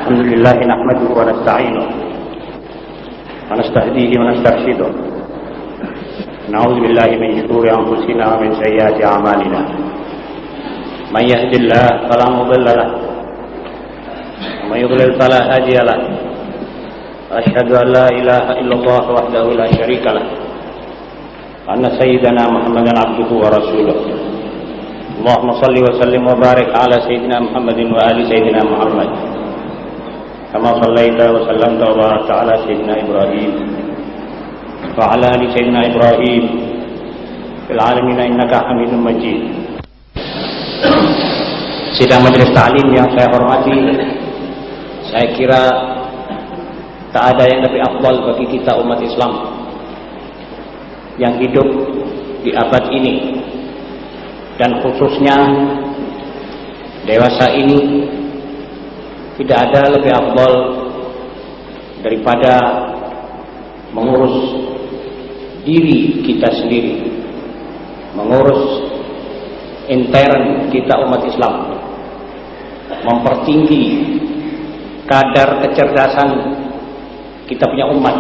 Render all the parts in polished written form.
الحمد لله نحمده ونستعينه ونستهديه ونسترشده نعوذ بالله من شرور أنفسنا ومن سيئات أعمالنا من يهد الله فلا مضل له ومن يضلل فلا هادي له أشهد أن لا إله إلا الله وحده لا شريك له وأن سيدنا محمدا عبده ورسوله اللهم صل وسلم وبارك على سيدنا محمد وآل سيدنا محمد كما صليت وسلمت وباركت على سيدنا إبراهيم وعلى آل سيدنا إبراهيم في العالمين إنك حميد مجيد. Sidang majelis ta'lim yang saya hormati, saya kira tak ada yang lebih afdal bagi kita umat Islam yang hidup di abad ini dan khususnya dewasa ini, tidak ada lebih afdal daripada mengurus diri kita sendiri, mengurus intern kita umat Islam, mempertinggi kadar kecerdasan kita punya umat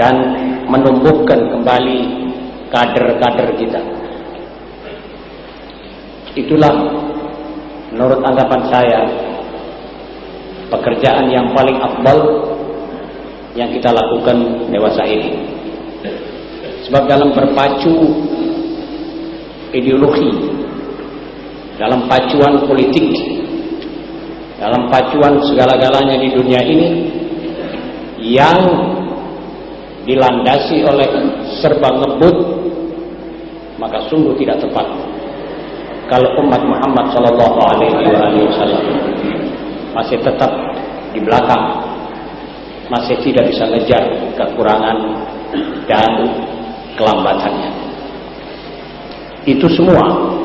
dan menumbuhkan kembali kader-kader kita. Itulah menurut anggapan saya pekerjaan yang paling afdal yang kita lakukan dewasa ini. Sebab dalam berpacu ideologi, dalam pacuan politik, dalam pacuan segala-galanya di dunia ini yang dilandasi oleh serba ngebut, maka sungguh tidak tepat kalau umat Muhammad sallallahu alaihi wasallam masih tetap di belakang, masih tidak bisa ngejar kekurangan dan kelambatannya. Itu semua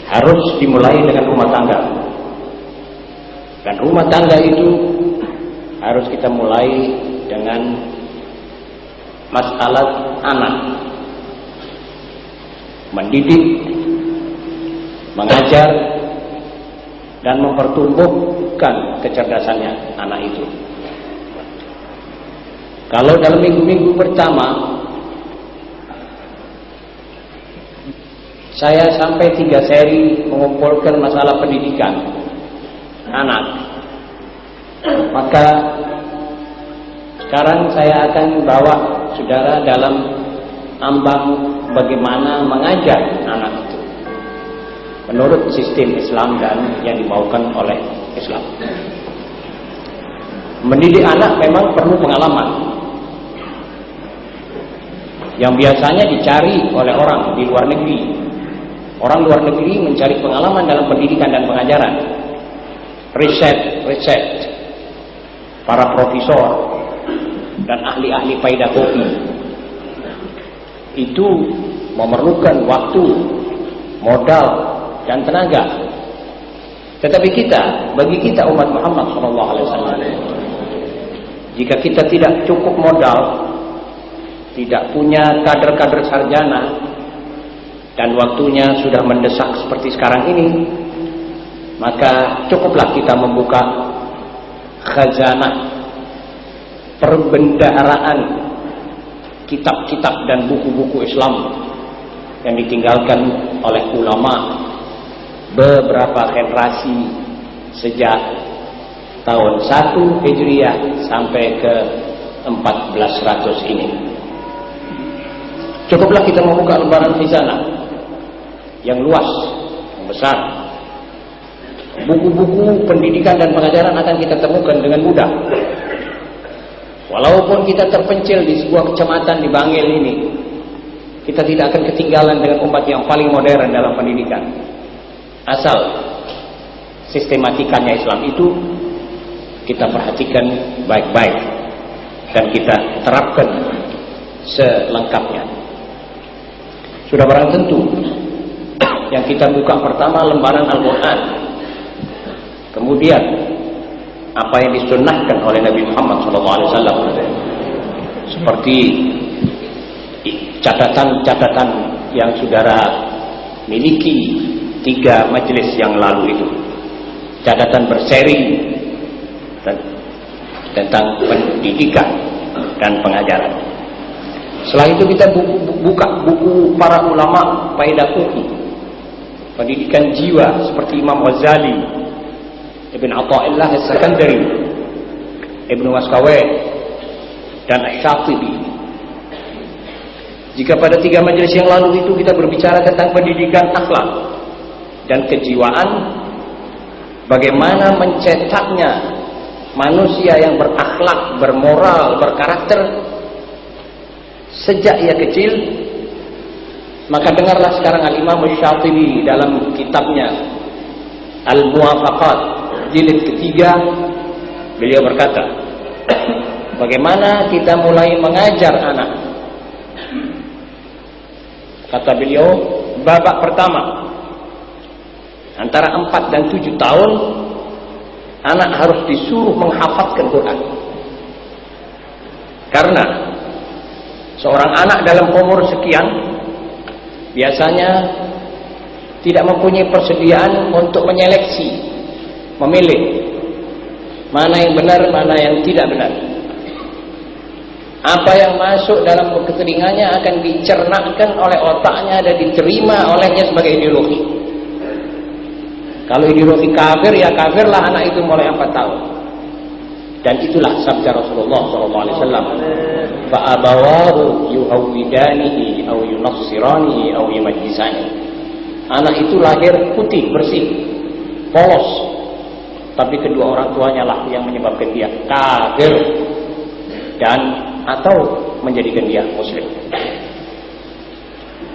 harus dimulai dengan rumah tangga. Dan rumah tangga itu harus kita mulai dengan masalah anak. Mendidik, mengajar, dan mempertumbuhkan kecerdasannya anak itu. Kalau dalam minggu-minggu pertama saya sampai 3 seri mengumpulkan masalah pendidikan anak, maka sekarang saya akan bawa saudara dalam ambang bagaimana mengajar anak itu menurut sistem Islam dan yang dimaukan oleh Islam. Mendidik anak memang perlu pengalaman yang biasanya dicari oleh orang di luar negeri. Orang luar negeri mencari pengalaman dalam pendidikan dan pengajaran. Riset para profesor dan ahli-ahli pedagogi itu memerlukan waktu, modal, dan tenaga. Tetapi bagi kita umat Muhammad SAW, jika kita tidak cukup modal, tidak punya kader-kader sarjana, dan waktunya sudah mendesak seperti sekarang ini, maka cukuplah kita membuka khazanah perbendaharaan kitab-kitab dan buku-buku Islam yang ditinggalkan oleh ulama beberapa generasi sejak tahun 1 Hijriah sampai ke 1400 ini. Cukuplah kita membuka lembaran khazanah yang luas, yang besar. Buku-buku pendidikan dan pengajaran akan kita temukan dengan mudah. Walaupun kita terpencil di sebuah kecamatan di Bangil ini, kita tidak akan ketinggalan dengan umat yang paling modern dalam pendidikan. Asal sistematikanya Islam itu kita perhatikan baik-baik dan kita terapkan selengkapnya. Sudah barang tentu yang kita buka pertama lembaran Al-Quran, kemudian apa yang disunnahkan oleh Nabi Muhammad SAW, seperti catatan-catatan yang saudara miliki 3 majelis yang lalu itu. catatan berseri tentang pendidikan dan pengajaran. Setelah itu kita buka buku para ulama Faidaquhi, pendidikan jiwa seperti Imam Ghazali, Ibn Athaillah As-Sakandari, Ibn Waskawai, dan Asy-Syatibi. Jika pada 3 majelis yang lalu itu kita berbicara tentang pendidikan akhlak dan kejiwaan, bagaimana mencetaknya manusia yang berakhlak, bermoral, berkarakter sejak ia kecil, maka dengarlah sekarang Al-Imam Asy-Syatibi dalam kitabnya Al-Muwafaqat jilid ketiga, beliau berkata, bagaimana kita mulai mengajar anak? Kata beliau, babak pertama antara 4 dan 7 tahun anak harus disuruh menghafadzkan Quran. Karena seorang anak dalam umur sekian biasanya tidak mempunyai persediaan untuk menyeleksi, memilih mana yang benar, mana yang tidak benar. Apa yang masuk dalam telinganya akan dicernakkan oleh otaknya dan diterima olehnya sebagai ideologi. Kalau ideologi kafir, ya kafirlah anak itu mulai 4 tahun. Dan itulah sabda Rasulullah SAW. Fa'abawahu yuhawwidanihi aw yunassiranihi aw yumajjisani. Anak itu lahir putih, bersih, polos, tapi kedua orang tuanya lah yang menyebabkan dia kafir dan atau menjadikan dia muslim.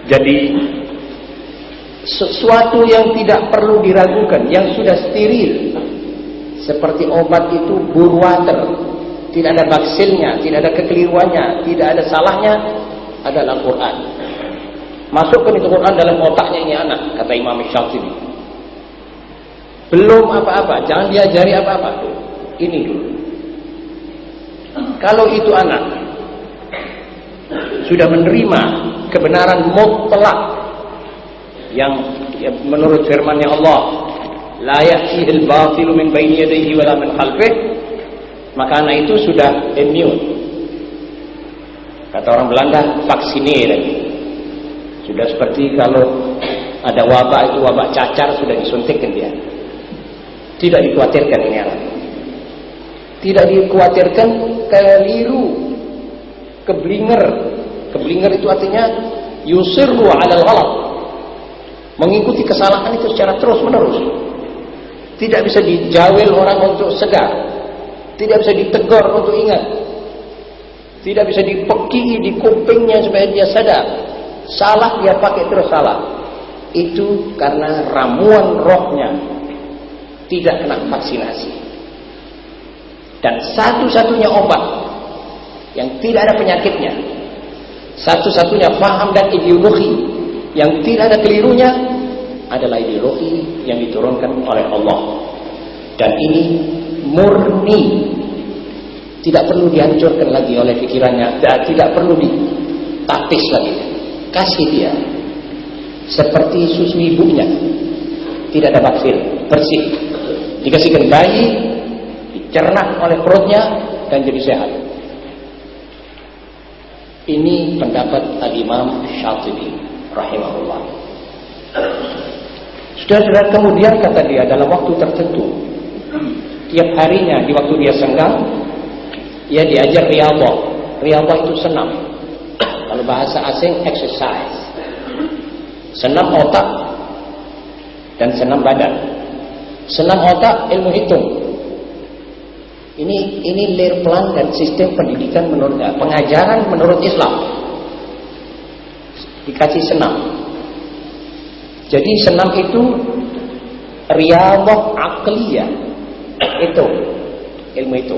Jadi sesuatu yang tidak perlu diragukan, yang sudah steril, seperti obat itu burwater, tidak ada baksilnya, tidak ada kekeliruannya, tidak ada salahnya, adalah Quran. Masukkan itu Quran dalam otaknya ini anak, kata Imam Asy-Syatibi. Belum apa-apa, jangan diajari apa-apa. Ini dulu. Kalau itu anak sudah menerima kebenaran mutlak yang menurut firman-Nya Allah, la ya'tihil batilu min baini yadayhi wala min khalfih, maka anak itu sudah immune. Kata orang Belanda, vaksine lagi. Sudah seperti kalau ada wabah, itu wabah cacar, sudah disuntikkan dia. Tidak dikhawatirkan ini anak. Tidak dikhawatirkan keliru, keblinger. Keblinger itu artinya yusirru 'alal ghalat. Mengikuti kesalahan itu secara terus-menerus. Tidak bisa dijawil orang untuk segar. Tidak bisa ditegur untuk ingat. Tidak bisa dipeki di kupingnya supaya dia sadar. Salah dia pakai terus salah. Itu karena ramuan rohnya tidak kena vaksinasi. Dan satu-satunya obat yang tidak ada penyakitnya, satu-satunya paham dan ideologi yang tidak ada kelirunya adalah ideologi yang diturunkan oleh Allah. Dan ini murni, tidak perlu dihancurkan lagi oleh pikirannya, dan tidak perlu ditapis lagi. Kasih dia seperti susu ibunya, tidak ada baksil, bersih. Dikasihkan bayi, dicernak oleh perutnya dan jadi sehat. Ini pendapat Al-Imam Syatibi rahimahullah. Sudah kemudian kata dia, dalam waktu tertentu, tiap harinya di waktu dia senggang, ia diajar riyadhah. Riyadhah itu senam. Kalau bahasa asing exercise. Senam otak dan senam badan. Senam otak ilmu hitung. Ini lir plan dan sistem pendidikan menurut pengajaran menurut Islam. Dikasih senam. Jadi senam itu riyadhah aqliyah. Itu ilmu itu.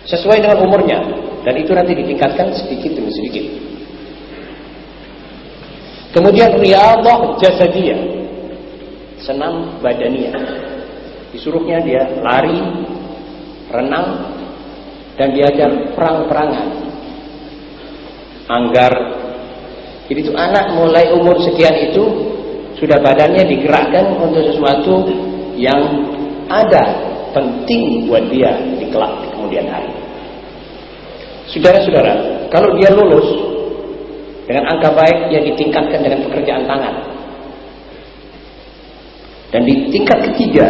Sesuai dengan umurnya, dan itu nanti ditingkatkan sedikit demi sedikit. Kemudian riyadhah jasadiyah. Senam badaniyah. Disuruhnya dia lari, renang, dan diajar perang-perangan, anggar. Jadi itu anak mulai umur sekian itu sudah badannya digerakkan untuk sesuatu yang ada penting buat dia di kelak di kemudian hari. Saudara-saudara, kalau dia lulus dengan angka baik, dia ditingkatkan dengan pekerjaan tangan. Dan di tingkat ketiga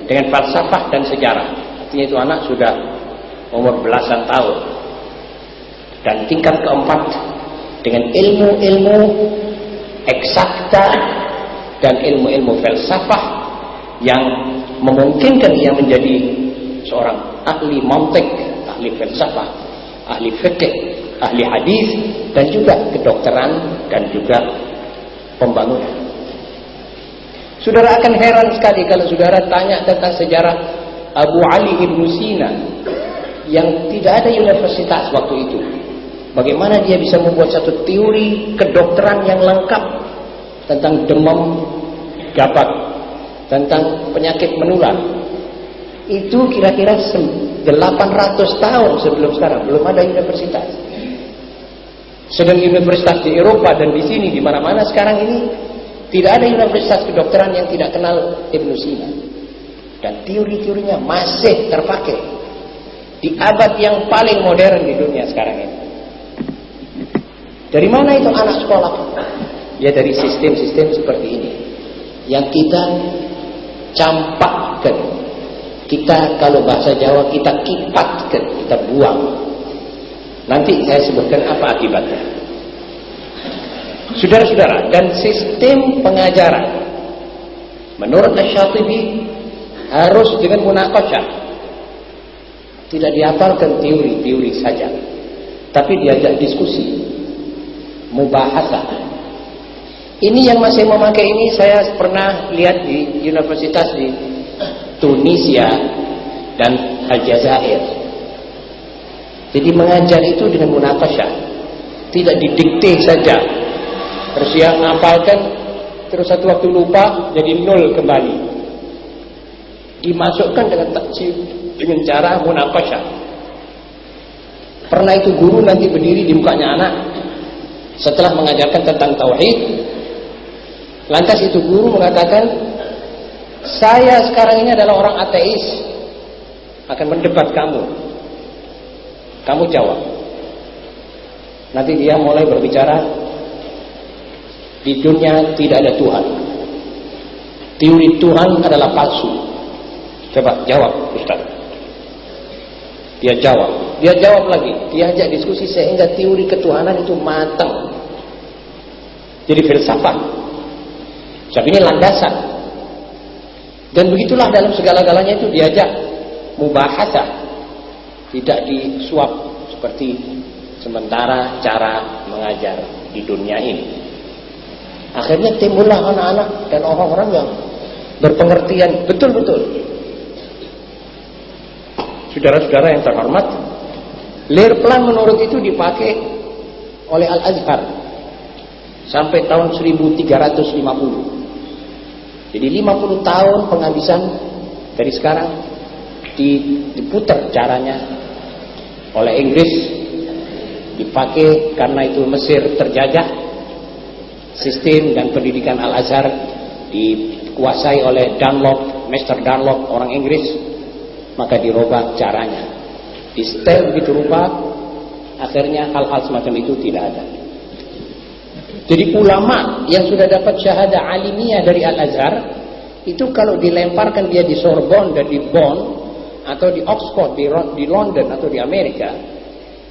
dengan falsafah dan sejarah. Artinya itu anak sudah umur belasan tahun. Dan tingkat keempat dengan ilmu-ilmu eksakta dan ilmu-ilmu falsafah yang memungkinkan ia menjadi seorang ahli mantik, ahli falsafah, ahli fikih, ahli hadis, dan juga kedokteran dan juga pembangunan. Saudara akan heran sekali kalau saudara tanya tentang sejarah Abu Ali Ibn Sina yang tidak ada universitas waktu itu. Bagaimana dia bisa membuat satu teori kedokteran yang lengkap tentang demam gapat, tentang penyakit menular. Itu kira-kira 800 tahun sebelum sekarang, belum ada universitas. Sedang universitas di Eropa dan di sini, di mana-mana sekarang ini tidak ada universitas kedokteran yang tidak kenal Ibn Sina. Dan teori-teorinya masih terpakai di abad yang paling modern di dunia sekarang ini. Dari mana itu anak sekolah? Ya dari sistem-sistem seperti ini yang kita campakkan, kita kalau bahasa Jawa kita kipatkan, kita buang. Nanti saya sebutkan apa akibatnya. Saudara-saudara, dan sistem pengajaran menurut Asy-Syatibi harus dengan munaqasyah. Tidak dihafalkan teori-teori saja, tapi diajak diskusi, mubahasah. Ini yang masih memakai ini saya pernah lihat di universitas di Tunisia dan Aljazair. Jadi mengajar itu dengan munaqasyah, tidak didikte saja. Terus dia ngapalkan, terus satu waktu lupa jadi nol kembali. Dimasukkan dengan taksib, dengan cara munaqasyah. Pernah itu guru nanti berdiri di mukanya anak setelah mengajarkan tentang tauhid. Lantas itu guru mengatakan, saya sekarang ini adalah orang ateis, akan mendebat kamu. Kamu jawab. Nanti dia mulai berbicara, di dunia tidak ada Tuhan. Teori Tuhan adalah palsu. Coba jawab, Ustaz. Dia jawab lagi. Dia ajak diskusi sehingga teori ketuhanan itu matang. Jadi filsafat. Sebab ini landasan. Dan begitulah dalam segala-galanya itu diajak mubahasah. Tidak disuap seperti sementara cara mengajar di dunia ini. Akhirnya timbullah anak-anak dan orang-orang yang berpengertian betul-betul. Saudara-saudara yang terhormat, Lehrplan menurut itu dipakai oleh Al-Azhar sampai tahun 1350. Jadi 50 tahun penghabisan dari sekarang diputar caranya oleh Inggris, dipakai karena itu Mesir terjajah. Sistem dan pendidikan Al-Azhar dikuasai oleh Dunlop, Master Dunlop, orang Inggris, maka dirubah caranya, di setel begitu rupa, akhirnya hal-hal semacam itu tidak ada. Jadi ulama yang sudah dapat syahadah alimiyah dari Al-Azhar itu kalau dilemparkan dia di Sorbonne dan di Bonn atau di Oxford, di London atau di Amerika,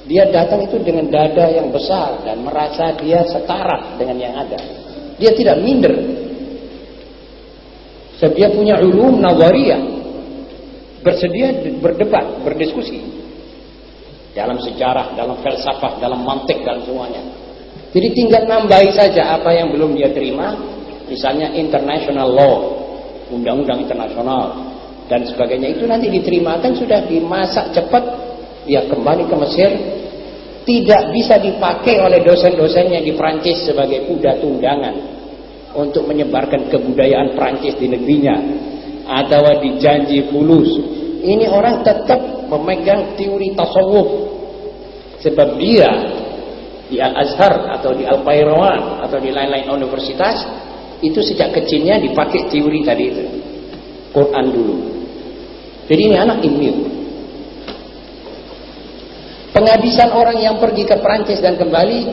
dia datang itu dengan dada yang besar dan merasa dia setara dengan yang ada. Dia tidak minder. Sebab dia punya ulum nazariyah, bersedia berdebat, berdiskusi dalam sejarah, dalam falsafah, dalam mantik, dalam semuanya. Jadi tinggal nambahi saja apa yang belum dia terima, misalnya international law, undang-undang internasional dan sebagainya, itu nanti diterimakan, sudah dimasak cepat, dia kembali ke Mesir. Tidak bisa dipakai oleh dosen-dosennya di Prancis sebagai kuda tunggangan untuk menyebarkan kebudayaan Prancis di negerinya atau dijanji fulus. Ini orang tetap memegang teori tasawuf, sebab dia di Al-Azhar atau di Al-Qayrawan atau di lain-lain universitas itu sejak kecilnya dipakai teori tadi itu. Quran dulu, Jadi ini anak ilmiah. Penghabisan orang yang pergi ke Perancis dan kembali,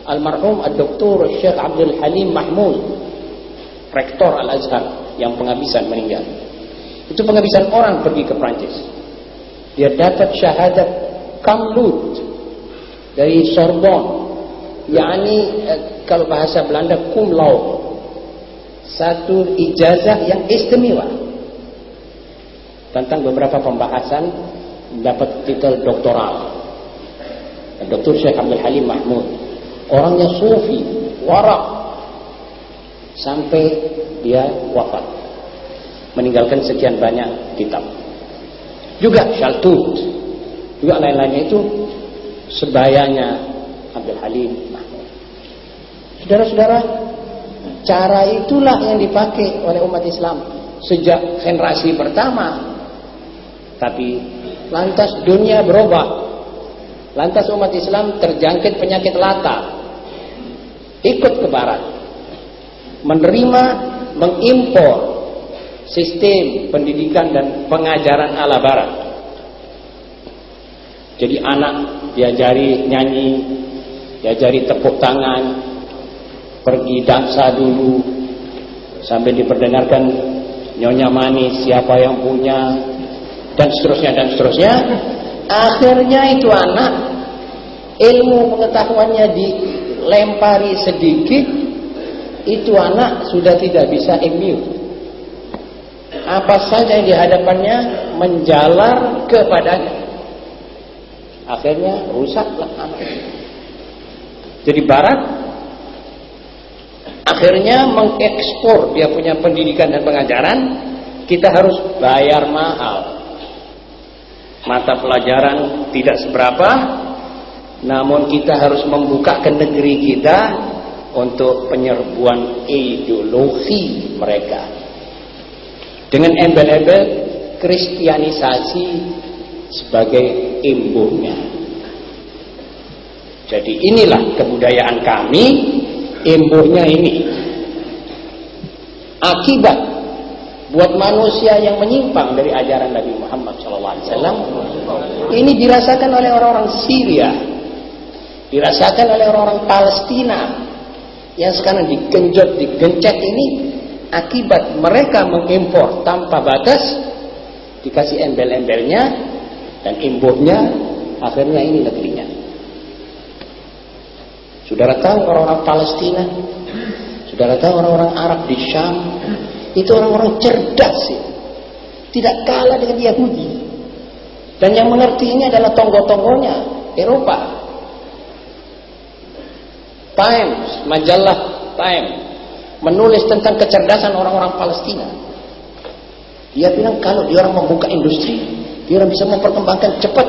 almarhum Dr. Syekh Abdul Halim Mahmud, rektor Al-Azhar, yang penghabisan meninggal. Itu penghabisan orang pergi ke Perancis. Dia dapat syahadat Kamlut dari Sorbonne, yakni kalau bahasa Belanda cum laude, satu ijazah yang istimewa. Tentang beberapa pembahasan dapat titel doktoral. Dr. Syekh Abdul Halim Mahmud, orangnya sufi, warak, sampai dia wafat, meninggalkan sekian banyak kitab. Juga Shaltut, juga lain-lainnya itu sebayanya Abdul Halim Mahmud. Saudara-saudara, cara itulah yang dipakai oleh umat Islam sejak generasi pertama. Tapi lantas dunia berubah. Lantas umat Islam terjangkit penyakit latah, ikut ke barat, menerima, mengimpor sistem pendidikan dan pengajaran ala barat. Jadi anak diajari nyanyi, diajari tepuk tangan, pergi dansa dulu, sampai diperdengarkan nyonya manis siapa yang punya, dan seterusnya dan seterusnya. Akhirnya itu anak, ilmu pengetahuannya dilempari sedikit, itu anak sudah tidak bisa ilmu. Apa saja yang dihadapannya menjalar kepadanya. Akhirnya rusaklah anak. Jadi barat akhirnya mengekspor dia punya pendidikan dan pengajaran. Kita harus bayar mahal. Mata pelajaran tidak seberapa, namun kita harus membuka ke negeri kita untuk penyerbuan ideologi mereka dengan embel-embel kristianisasi sebagai imbuhnya. Jadi inilah kebudayaan kami, imbuhnya ini. Akibat buat manusia yang menyimpang dari ajaran Nabi Muhammad SAW, ini dirasakan oleh orang-orang Syria, dirasakan oleh orang-orang Palestina yang sekarang digenjot, digencet ini. Akibat mereka mengimpor tanpa batas, dikasih embel-embelnya dan imbuhnya, akhirnya ini negerinya. Saudara tahu orang-orang Palestina, saudara tahu orang-orang Arab di Syam, itu orang-orang cerdas sih, tidak kalah dengan Yahudi. Dan yang mengerti ini adalah tonggo-tonggonya Eropa. Times, majalah Time menulis tentang kecerdasan orang-orang Palestina. Dia bilang kalau dia orang membuka industri, dia orang bisa memperkembangkan cepat.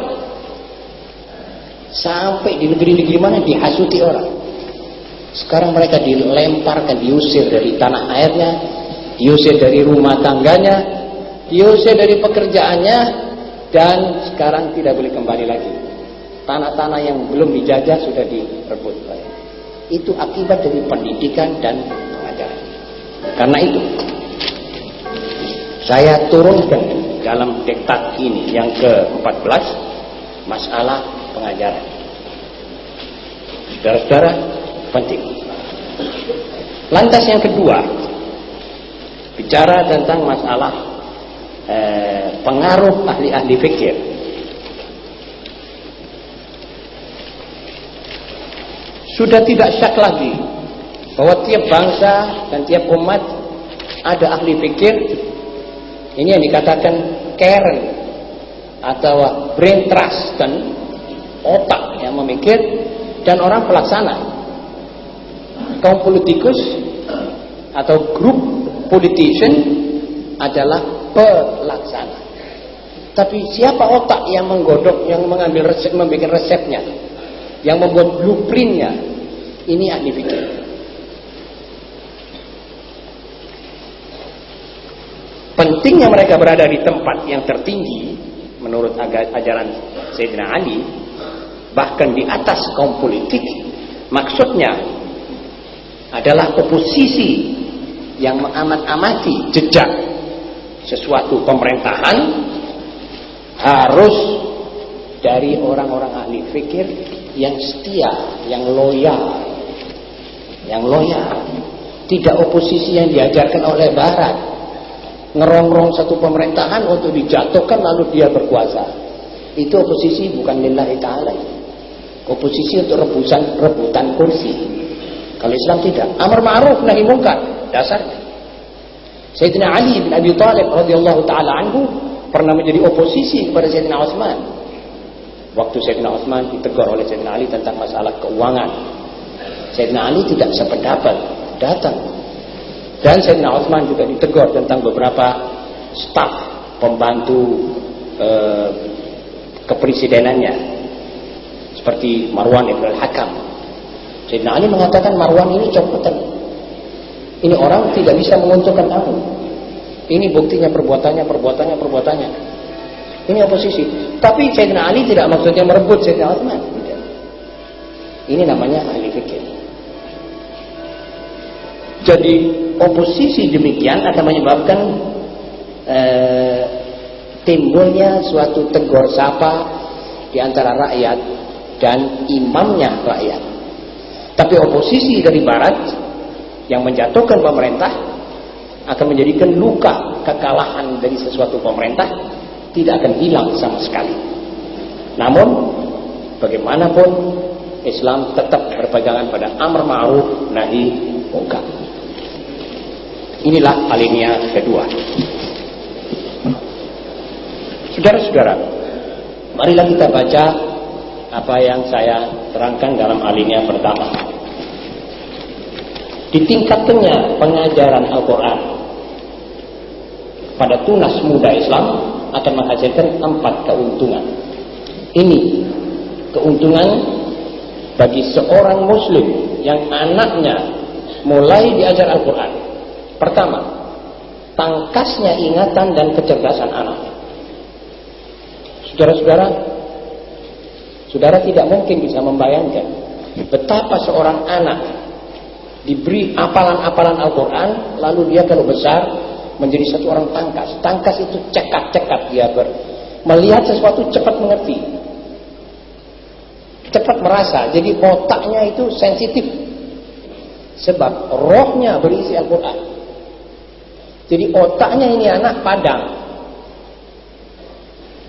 Sampai di negeri-negeri mana dihasuti orang. Sekarang mereka dilemparkan, diusir dari tanah airnya, diusir dari rumah tangganya, diusir dari pekerjaannya, dan sekarang tidak boleh kembali lagi. Tanah-tanah yang belum dijajah sudah direbut. Itu akibat dari pendidikan dan pengajaran. Karena itu saya turunkan dalam diktat ini yang ke-14 masalah pengajaran. Saudara-saudara, penting. Lantas yang kedua, bicara tentang masalah pengaruh ahli-ahli fikir. Sudah tidak syak lagi bahwa tiap bangsa dan tiap umat ada ahli fikir. Ini yang dikatakan Karen atau brain trust, dan otak yang memikir, dan orang pelaksana. Kaum politikus atau grup politician adalah pelaksana. Tapi siapa otak yang menggodok, yang mengambil resep, membuat resepnya, yang membuat blueprintnya? Ini ahli fikir. Pentingnya mereka berada di tempat yang tertinggi menurut ajaran Sayyidina Ali, bahkan di atas kaum politik. Maksudnya adalah oposisi yang mengamat-amati jejak sesuatu pemerintahan harus dari orang-orang ahli fikir yang setia, yang loyal. Tidak oposisi yang diajarkan oleh Barat, ngerongrong satu pemerintahan untuk dijatuhkan lalu dia berkuasa. Itu oposisi bukan lillahi ta'ala. Oposisi untuk rebutan kursi. Kalau Islam tidak, amar ma'ruf nahi munkar dasarnya. Sayyidina Ali bin Abi Thalib radhiyallahu taala anhu pernah menjadi oposisi kepada Sayyidina Utsman. Waktu Sayyidina Utsman ditegur oleh Sayyidina Ali tentang masalah keuangan, Sayyidina Ali tidak sependapat, datang. Dan Sayyidina Utsman juga ditegur tentang beberapa staf pembantu kepresidenannya, seperti Marwan ibn al-Hakam. Sayyidina Ali mengatakan Marwan ini copotan. Ini orang tidak bisa menguntungkan kamu. Ini buktinya perbuatannya. Ini oposisi. Tapi Sayyidina Ali tidak maksudnya merebut Sayyidina Utsman. Tidak. Ini namanya ahli fikir. Jadi oposisi demikian akan menyebabkan timbulnya suatu tegur sapa di antara rakyat dan imamnya rakyat. Tapi oposisi dari Barat yang menjatuhkan pemerintah akan menjadikan luka kekalahan dari sesuatu pemerintah tidak akan hilang sama sekali. Namun bagaimanapun Islam tetap berpegangan pada amar ma'ruf nahi munkar. Inilah alinea kedua. Saudara-saudara, marilah kita baca apa yang saya terangkan dalam alinea pertama. Ditingkatkannya pengajaran Al-Quran pada tunas muda Islam akan menghasilkan 4 keuntungan. Ini keuntungan bagi seorang muslim yang anaknya mulai diajar Al-Quran. Pertama, tangkasnya ingatan dan kecerdasan anak. Saudara-saudara, saudara tidak mungkin bisa membayangkan betapa seorang anak diberi apalan-apalan Al-Quran, lalu dia kalau besar menjadi satu orang tangkas. Tangkas itu cekat-cekat, dia melihat sesuatu cepat mengerti, cepat merasa. Jadi otaknya itu sensitif, sebab rohnya berisi Al-Quran. Jadi otaknya ini anak padang.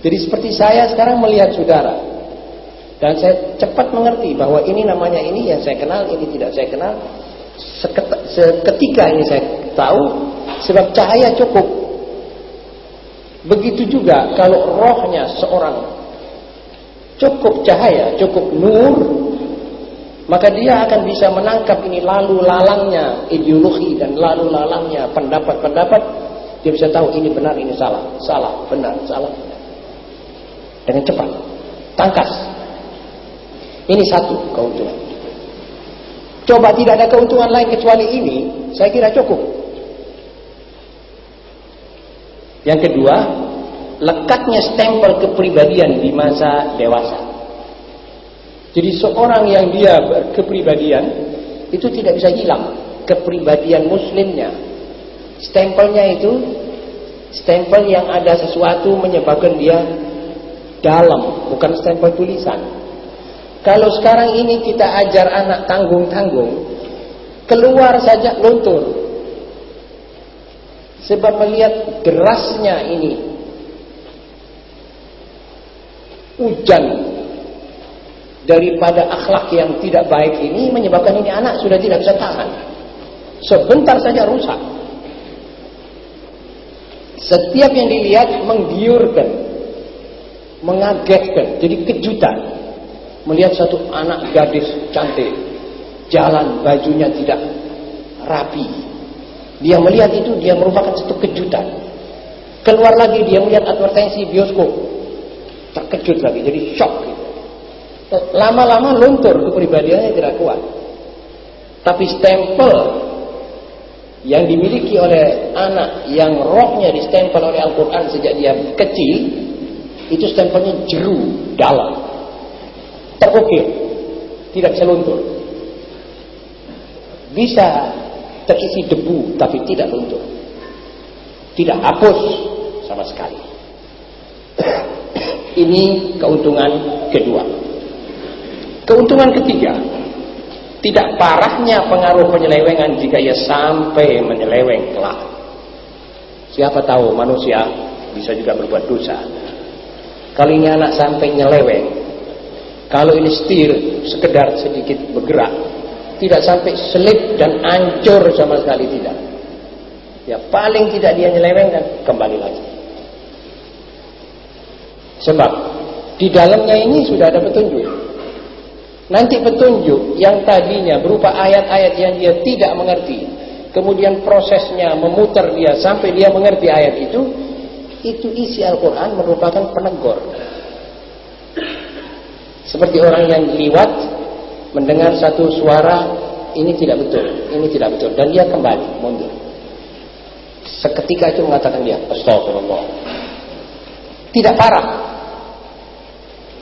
Jadi seperti saya sekarang melihat saudara, dan saya cepat mengerti bahwa ini namanya ini yang saya kenal, ini tidak saya kenal. Seketika ini saya tahu, sebab cahaya cukup. Begitu juga kalau rohnya seorang cukup cahaya, cukup nur, maka dia akan bisa menangkap ini lalu lalangnya ideologi dan lalu lalangnya pendapat-pendapat. Dia bisa tahu ini benar, ini salah, salah, benar, salah, benar. Dengan cepat, tangkas. Ini satu keuntungan. Coba tidak ada keuntungan lain kecuali ini, saya kira cukup. Yang kedua, lekatnya stempel kepribadian di masa dewasa. Jadi seorang yang dia berkepribadian itu tidak bisa hilang kepribadian muslimnya. Stempelnya itu stempel yang ada sesuatu menyebabkan dia dalam, bukan stempel tulisan. Kalau sekarang ini kita ajar anak tanggung-tanggung, keluar saja luntur. Sebab melihat derasnya ini hujan daripada akhlak yang tidak baik ini, menyebabkan ini anak sudah tidak bisa tahan. Sebentar saja rusak. Setiap yang dilihat menggiurkan, mengagetkan, jadi kejutan. Melihat satu anak gadis cantik, jalan bajunya tidak rapi. Dia melihat itu, dia merupakan satu kejutan. Keluar lagi, dia melihat advertensi bioskop, terkejut lagi, jadi shock. Lama-lama luntur, kepribadiannya tidak kuat. Tapi stempel yang dimiliki oleh anak yang rohnya distempel oleh Al-Quran sejak dia kecil, itu stempelnya jeru, dalam, terukir, tidak bisa luntur. Bisa terisi debu tapi tidak luntur, tidak hapus sama sekali. Ini keuntungan kedua. Keuntungan ketiga, tidak parahnya pengaruh penyelewengan jika ia sampai menyeleweng kelak. Siapa tahu manusia bisa juga berbuat dosa. Kalau ini anak sampai nyeleweng, kalau ini setir sekedar sedikit bergerak, tidak sampai selip dan hancur sama sekali, tidak. Ya paling tidak dia nyeleweng dan kembali lagi. Sebab di dalamnya ini sudah ada petunjuk. Nanti petunjuk yang tadinya berupa ayat-ayat yang dia tidak mengerti, kemudian prosesnya memutar dia sampai dia mengerti ayat itu isi Al-Quran merupakan penegur. Seperti orang yang liwat mendengar satu suara, ini tidak betul, ini tidak betul, dan dia kembali mundur. Seketika itu mengatakan dia, astagfirullah. Tidak parah.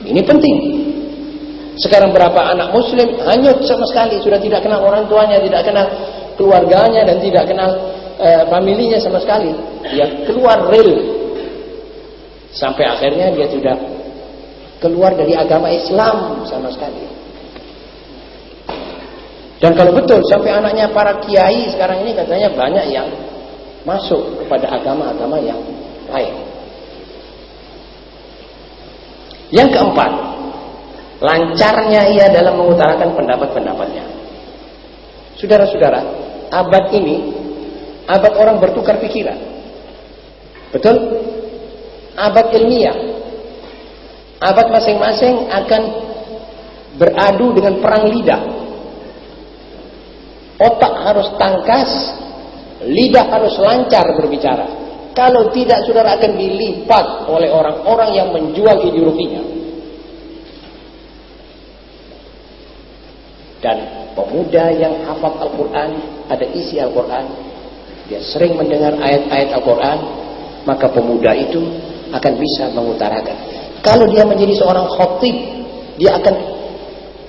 Ini penting. Sekarang berapa anak muslim hanyut sama sekali, sudah tidak kenal orang tuanya, tidak kenal keluarganya, dan tidak kenal familinya sama sekali. Dia keluar real. Sampai akhirnya dia sudah keluar dari agama Islam sama sekali. Dan kalau betul sampai anaknya para kiai sekarang ini katanya banyak yang masuk kepada agama-agama yang lain. Yang keempat, lancarnya ia dalam mengutarakan pendapat-pendapatnya. Saudara-saudara, abad ini abad orang bertukar pikiran. Betul? Abad ilmiah. Abad masing-masing akan beradu dengan perang lidah. Otak harus tangkas, lidah harus lancar berbicara. Kalau tidak, saudara akan dilipat oleh orang-orang yang menjual ideologinya. Dan pemuda yang hafal Al-Quran, ada isi Al-Quran, dia sering mendengar ayat-ayat Al-Quran, maka pemuda itu akan bisa mengutarakan. Kalau dia menjadi seorang khotib, dia akan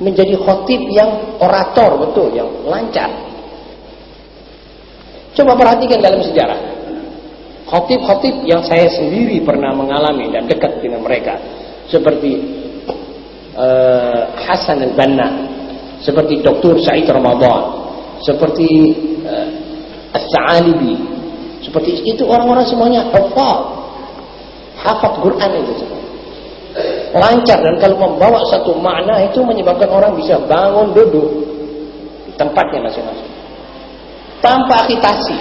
menjadi khotib yang orator, betul, yang lancar. Coba perhatikan dalam sejarah. Khotib-khotib yang saya sendiri pernah mengalami dan dekat dengan mereka, seperti Hasan al-Banna, seperti Dr. Said Ramadan, seperti As-Sa'alibi, seperti itu, orang-orang semuanya hafal Quran itu semua. Lancar, dan kalau membawa satu makna itu menyebabkan orang bisa bangun duduk di tempatnya masing-masing tanpa agitasi,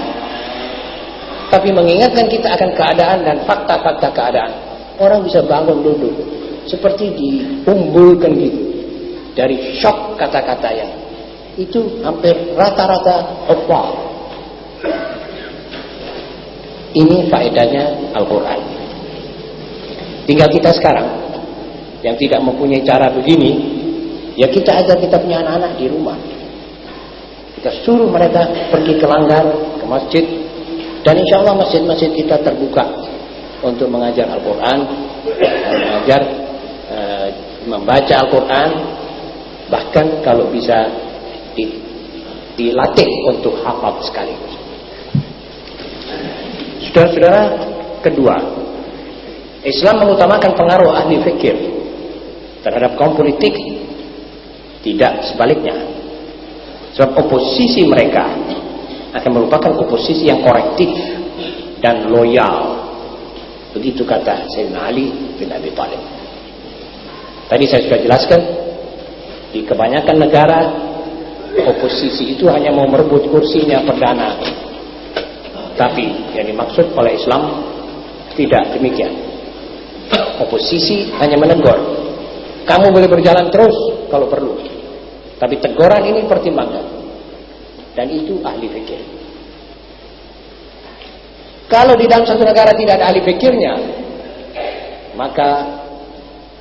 tapi mengingatkan kita akan keadaan dan fakta-fakta keadaan. Orang bisa bangun duduk seperti diumbulkan gitu dari shock kata-kata yang itu hampir rata-rata hafal. Ini faedahnya Al-Quran. Tinggal kita sekarang yang tidak mempunyai cara begini, ya kita ajar kita punya anak-anak di rumah. Kita suruh mereka pergi ke langgar, ke masjid, dan insya Allah masjid-masjid kita terbuka untuk mengajar Al-Quran, mengajar membaca Al-Quran, bahkan kalau bisa dilatih untuk hafal sekaligus. Saudara-saudara, kedua, Islam mengutamakan pengaruh ahli fikir terhadap kaum politik, tidak sebaliknya. Sebab oposisi mereka akan merupakan oposisi yang korektif dan loyal. Begitu kata Sayyidina Ali bin Abi Thalib. Tadi saya sudah jelaskan, di kebanyakan negara oposisi itu hanya mau merebut kursinya perdana. Tapi yang dimaksud oleh Islam tidak demikian. Oposisi hanya menegur. Kamu boleh berjalan terus kalau perlu, tapi teguran ini pertimbangkan. Dan itu ahli fikir. Kalau di dalam satu negara tidak ada ahli fikirnya, maka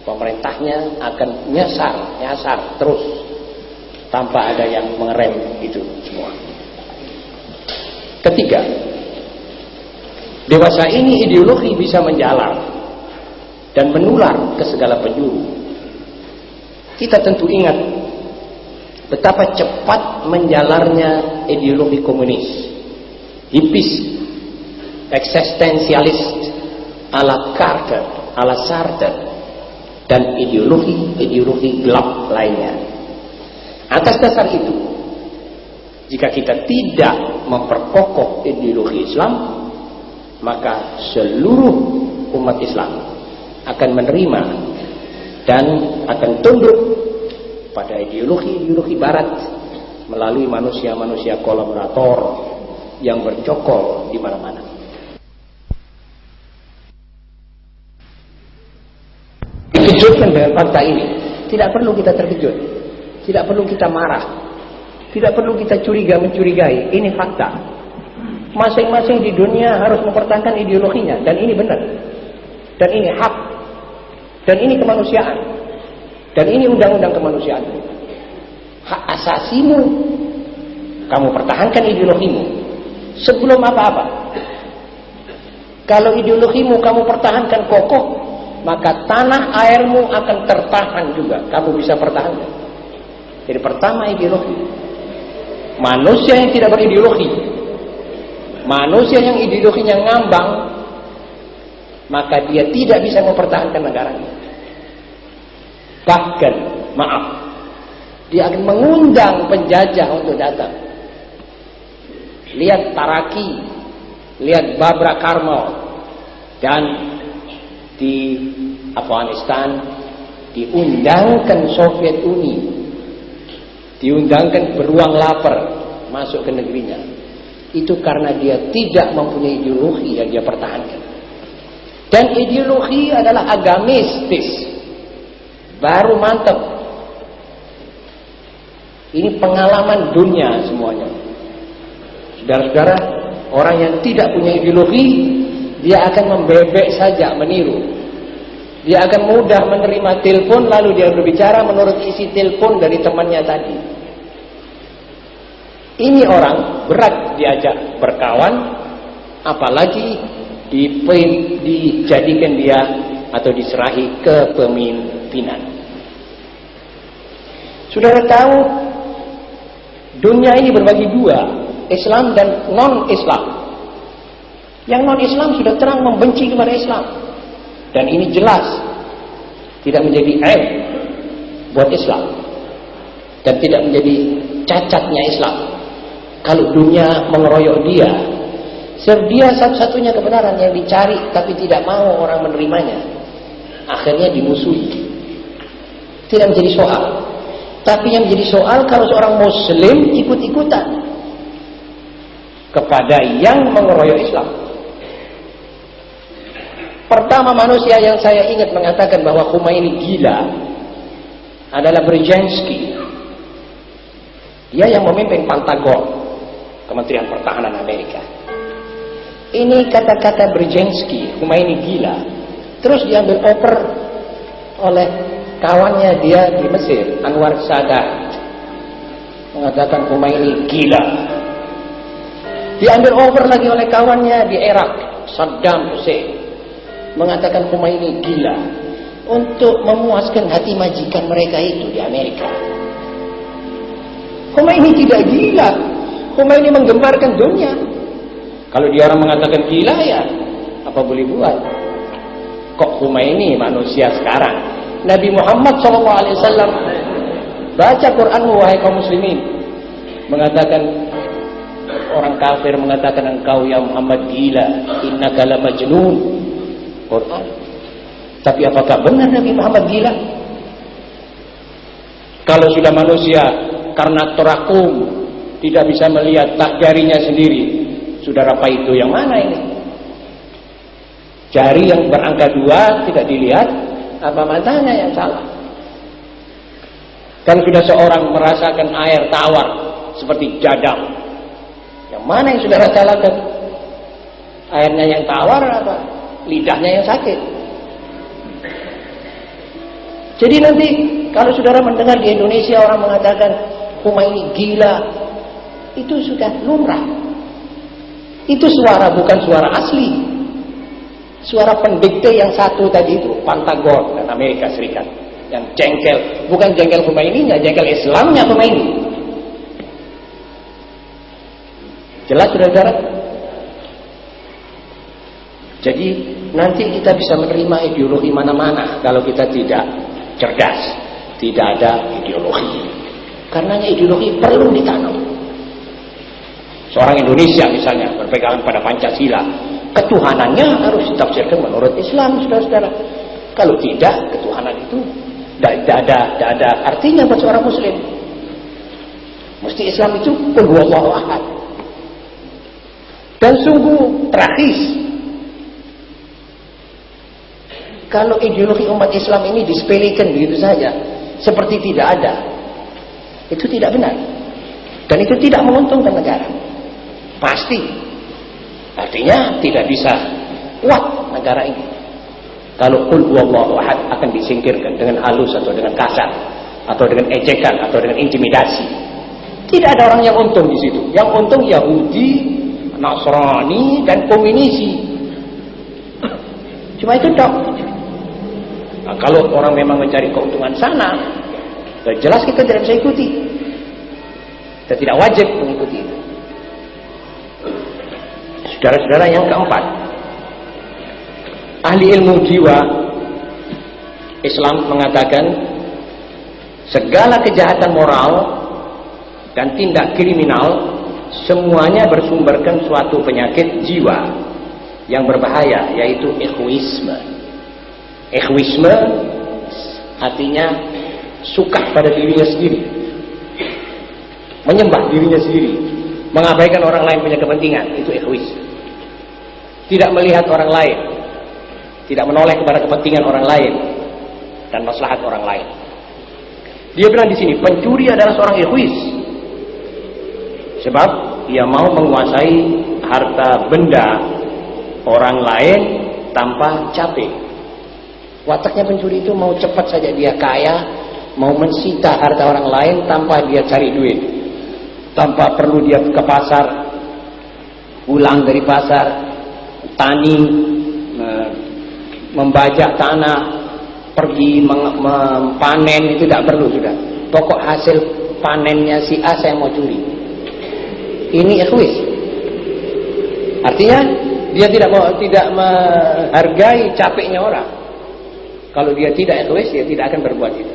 pemerintahnya akan nyasar terus tanpa ada yang mengerem itu semua. Ketiga, dewasa ini ideologi bisa menjalar dan menular ke segala penjuru. Kita tentu ingat betapa cepat menjalarnya ideologi komunis, hipis, eksistensialis ala Carter, ala Sartre, dan ideologi gelap lainnya. Atas dasar itu, jika kita tidak memperkokoh ideologi Islam, maka seluruh umat Islam akan menerima dan akan tunduk pada ideologi Barat melalui manusia-manusia kolaborator yang bercokol di mana-mana. Dikejutkan dengan fakta ini. Tidak perlu kita terkejut, tidak perlu kita marah, tidak perlu kita mencurigai. Ini fakta. Masing-masing di dunia harus mempertahankan ideologinya, dan ini benar, dan ini hak, dan ini kemanusiaan, dan ini undang-undang kemanusiaan. Hak asasimu, kamu pertahankan ideologimu sebelum apa-apa. Kalau ideologimu kamu pertahankan kokoh, maka tanah airmu akan tertahan juga, kamu bisa pertahankan. Jadi pertama ideologi. Manusia yang tidak berideologi, manusia yang ideologinya ngambang, maka dia tidak bisa mempertahankan negaranya. Bahkan, maaf, dia akan mengundang penjajah untuk datang. Lihat Taraki, lihat Babra Karmal, dan di Afghanistan diundangkan Soviet Uni, diundangkan beruang lapar masuk ke negerinya. Itu karena dia tidak mempunyai ideologi yang dia pertahankan. Dan ideologi adalah agamistis, baru mantap. Ini pengalaman dunia semuanya. Saudara-saudara, orang yang tidak punya ideologi, dia akan membebek saja, meniru. Dia akan mudah menerima telepon, lalu dia berbicara menurut isi telepon dari temannya tadi. Ini orang berat diajak berkawan, apalagi dijadikan dia atau diserahi kepemimpinan. Saudara tahu, dunia ini berbagi dua, Islam dan non-Islam. Yang non-Islam sudah terang membenci kepada Islam, dan ini jelas tidak menjadi aib buat Islam, dan tidak menjadi cacatnya Islam. Kalau dunia mengeroyok dia, dia satu-satunya kebenaran yang dicari, tapi tidak mau orang menerimanya, akhirnya dimusuhi. Tidak menjadi soal. Tapi yang menjadi soal kalau seorang Muslim ikut-ikutan kepada yang mengeroyok Islam. Pertama manusia yang saya ingat mengatakan bahwa Khomeini gila adalah Brzezinski. Dia yang memimpin Pentagon, Kementerian Pertahanan Amerika. Ini kata-kata Brzezinski, Khomeini gila, terus diambil over oleh kawannya dia di Mesir, Anwar Sadat, mengatakan Khomeini gila. Diambil over lagi oleh kawannya di Irak, Saddam Hussein, mengatakan Khomeini gila, untuk memuaskan hati majikan mereka itu di Amerika. Khomeini tidak gila, Khomeini menggembarkan dunia. Kalau dia orang mengatakan gila, ya apa boleh buat. Kok Khomeini manusia sekarang? Nabi Muhammad SAW baca Quranmu wahai kaum muslimin, mengatakan, orang kafir mengatakan engkau ya Muhammad gila, innaka la majnun. Quran. Tapi apakah benar Nabi Muhammad gila? Kalau sudah manusia karena terakum tidak bisa melihat tak jarinya sendiri, saudara apa itu yang mana ini? Jari yang berangka 2 tidak dilihat, apa matanya yang salah? Kalau sudah seorang merasakan air tawar seperti jadam, yang mana yang saudara salahkan? Airnya yang tawar apa lidahnya yang sakit? Jadi nanti kalau saudara mendengar di Indonesia orang mengatakan Khomeini gila, itu sudah lumrah. Itu suara, bukan suara asli. Suara pendikte yang satu tadi itu, Pentagon dan Amerika Serikat, yang jengkel, bukan jengkel Khomeininya, jengkel Islamnya Khomeini. Jelas saudara-saudara? Jadi nanti kita bisa menerima ideologi mana-mana kalau kita tidak cerdas, tidak ada ideologi. Karenanya ideologi perlu ditanam. Seorang Indonesia misalnya berpegangan pada Pancasila, ketuhanannya harus ditafsirkan menurut Islam, saudara-saudara. Kalau tidak, ketuhanan itu tidak ada artinya buat seorang Muslim. Mesti Islam itu qul huwallahu ahad. Dan sungguh tragis kalau ideologi umat Islam ini disepelekan begitu saja, seperti tidak ada. Itu tidak benar. Dan itu tidak menguntungkan negara. Pasti. Artinya tidak bisa kuat negara ini kalau qul huwallahu ahad akan disingkirkan dengan halus atau dengan kasar atau dengan ejekan atau dengan intimidasi. Tidak ada orang yang untung di situ. Yang untung Yahudi, Nasrani dan komunisi. Cuma itu dok. Nah, kalau orang memang mencari keuntungan sana, jelas kita tidak bisa ikuti. Kita tidak wajib mengikuti itu. Saudara-saudara, yang keempat, ahli ilmu jiwa Islam mengatakan segala kejahatan moral dan tindak kriminal semuanya bersumberkan suatu penyakit jiwa yang berbahaya, yaitu egoisme. Egoisme artinya suka pada dirinya sendiri, menyembah dirinya sendiri, mengabaikan orang lain punya kepentingan. Itu egois. Tidak melihat orang lain, tidak menoleh kepada kepentingan orang lain dan maslahat orang lain. Dia bilang di sini, pencuri adalah seorang egois, sebab ia mau menguasai harta benda orang lain tanpa capek. Wataknya pencuri itu mau cepat saja dia kaya, mau mensita harta orang lain tanpa dia cari duit, tanpa perlu dia ke pasar, pulang dari pasar, tani, membajak tanah, pergi panen, itu tidak perlu sudah. Pokok hasil panennya si A saya mau curi. Ini egois. Artinya dia tidak menghargai capeknya orang. Kalau dia tidak egois, dia tidak akan berbuat itu.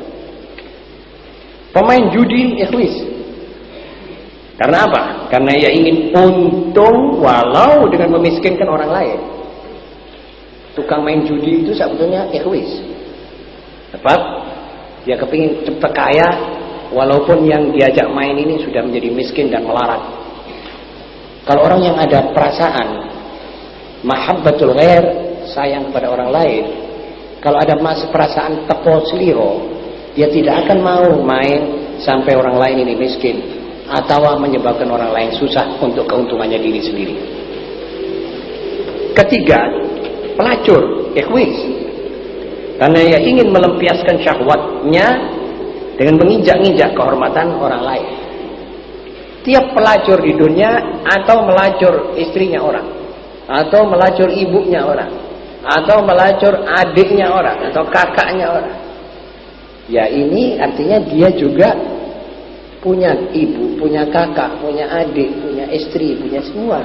Pemain judi egois. Karena apa? Karena ia ingin untung walau dengan memiskinkan orang lain. Tukang main judi itu sebetulnya egois. Sebab dia kepingin cepat kaya walaupun yang diajak main ini sudah menjadi miskin dan melarat. Kalau orang yang ada perasaan mahabbatul ghair, sayang kepada orang lain, kalau ada perasaan tepo seliro, dia tidak akan mau main sampai orang lain ini miskin atau menyebabkan orang lain susah untuk keuntungannya diri sendiri. Ketiga, pelacur, egois. Karena ia ingin melampiaskan syahwatnya dengan menginjak-injak kehormatan orang lain. Tiap pelacur di dunia atau melacur istrinya orang, atau melacur ibunya orang, atau melacur adiknya orang, atau kakaknya orang. Ya ini artinya dia juga punya ibu, punya kakak, punya adik, punya istri, punya semua.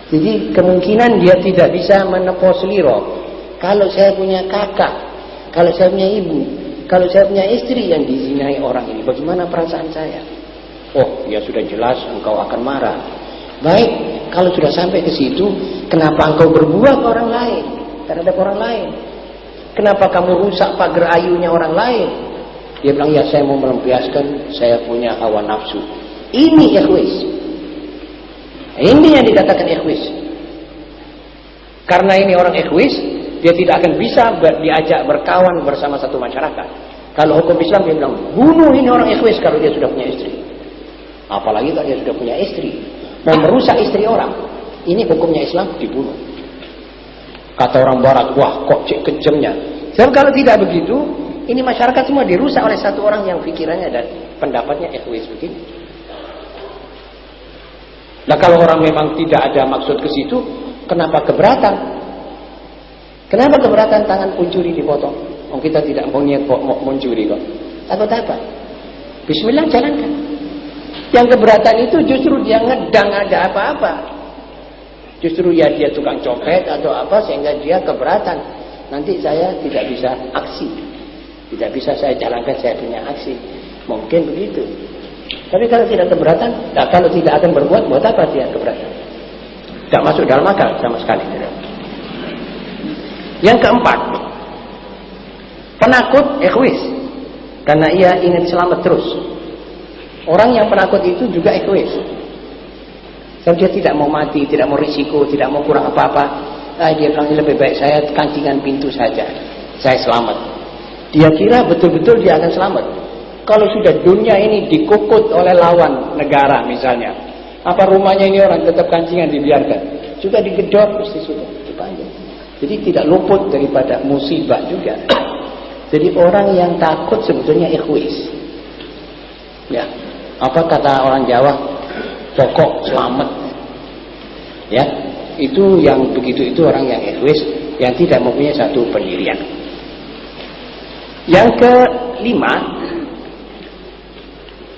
Jadi kemungkinan dia tidak bisa menepos seliro. Kalau saya punya kakak, kalau saya punya ibu, kalau saya punya istri yang dizinai orang ini, bagaimana perasaan saya? Oh, ya sudah jelas engkau akan marah. Baik, kalau sudah sampai ke situ, kenapa engkau berbuat ke orang lain, terhadap orang lain? Kenapa kamu rusak pagar ayunya orang lain? Dia bilang, ya saya mau melampiaskan, saya punya hawa nafsu. Ini egois. Ini yang dikatakan egois. Karena ini orang egois, dia tidak akan bisa diajak berkawan bersama satu masyarakat. Kalau hukum Islam dia bilang, bunuh ini orang egois kalau dia sudah punya istri. Apalagi kalau dia sudah punya istri, mau merusak istri orang, ini hukumnya Islam, dibunuh. Kata orang Barat, wah kok cek kejamnya. Sebab kalau tidak begitu, ini masyarakat semua dirusak oleh satu orang yang pikirannya dan pendapatnya egois begini. Nah kalau orang memang tidak ada maksud ke situ, kenapa keberatan? Kenapa keberatan tangan pencuri dipotong? Oh, kita tidak mau niat mau mencuri kok. Takut apa? Bismillah, jalankan. Yang keberatan itu justru dia ngedang ada apa-apa. Justru ya dia tukang copet atau apa sehingga dia keberatan. Nanti saya tidak bisa aksi. Tidak bisa saya jalankan saya punya aksi. Mungkin begitu. Tapi kalau tidak keberatan, kalau tidak akan berbuat, buat apa dia keberatan? Tidak masuk dalam akal sama sekali. Yang keempat, penakut egois. Karena ia ingin selamat terus. Orang yang penakut itu juga egois. Kalau dia tidak mau mati, tidak mau risiko, tidak mau kurang apa-apa, dia bilang lebih baik saya kancingan pintu saja, saya selamat. Dia kira betul-betul dia akan selamat. Kalau sudah dunia ini dikukut oleh lawan negara misalnya, apa rumahnya ini orang tetap kancingan dibiarkan, juga digedor mesti sudah dipanjang. Jadi tidak luput daripada musibah juga. Jadi orang yang takut sebetulnya egois. Ya, apa kata orang Jawa? Pokok selamat. Ya, itu yang begitu itu orang yang egois, yang tidak mempunyai satu pendirian. Yang kelima,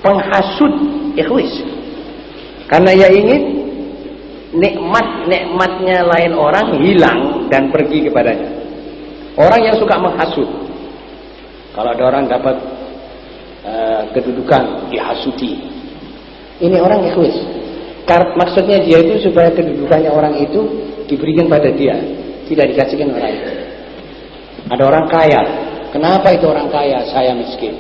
penghasut egois. Karena ia ingin nikmat-nikmatnya lain orang hilang dan pergi kepadanya. Orang yang suka menghasut. Kalau ada orang dapat kedudukan, dihasuti. Ini orang egois. Maksudnya dia itu supaya kedudukannya orang itu diberikan pada dia, tidak dikasihkan orang itu. Ada orang kaya. Kenapa itu orang kaya? Saya miskin.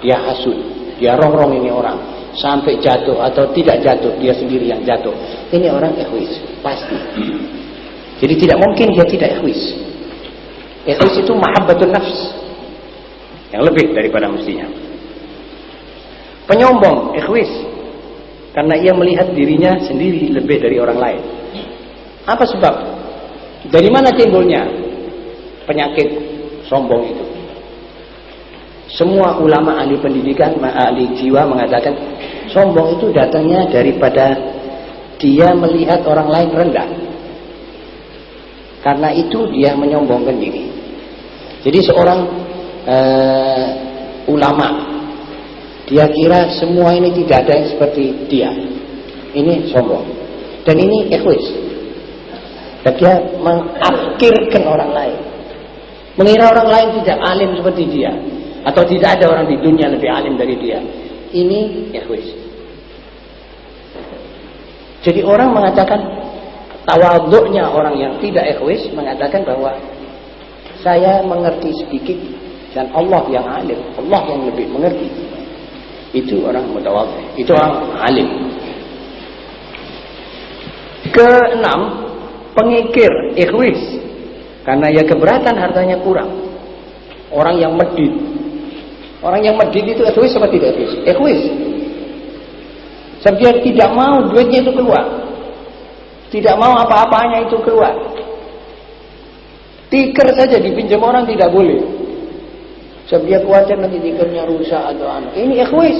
Dia hasut. Dia rongrong ini orang. Sampai jatuh atau tidak jatuh, dia sendiri yang jatuh. Ini orang egois. Pasti. Jadi tidak mungkin dia tidak egois. Egois itu mahabbatun nafs. Yang lebih daripada mestinya. Penyombong, egois. Karena ia melihat dirinya sendiri lebih dari orang lain. Apa sebab? Dari mana timbulnya penyakit sombong itu? Semua ulama ahli pendidikan, ahli jiwa mengatakan sombong itu datangnya daripada dia melihat orang lain rendah. Karena itu dia menyombongkan diri. Jadi seorang ulama, dia kira semua ini tidak ada yang seperti dia. Ini sombong. Dan ini egois. Dan dia mengafkirkan orang lain. Mengira orang lain tidak alim seperti dia. Atau tidak ada orang di dunia lebih alim dari dia. Ini egois. Jadi orang mengatakan, tawaduknya orang yang tidak egois mengatakan bahwa saya mengerti sedikit dan Allah yang alim, Allah yang lebih mengerti. Itu orang mutawadhi, itu orang alim. Keenam, pengikir, egois. Karena ya keberatan hartanya kurang. Orang yang medit. Orang yang medit itu egois apa tidak egois? Egois. Sebab dia tidak mau duitnya itu keluar. Tidak mau apa-apanya itu keluar. Tikar saja dipinjam orang tidak boleh. Sebab dia khawatir nanti tikernya rusak atau apa. Ini egois.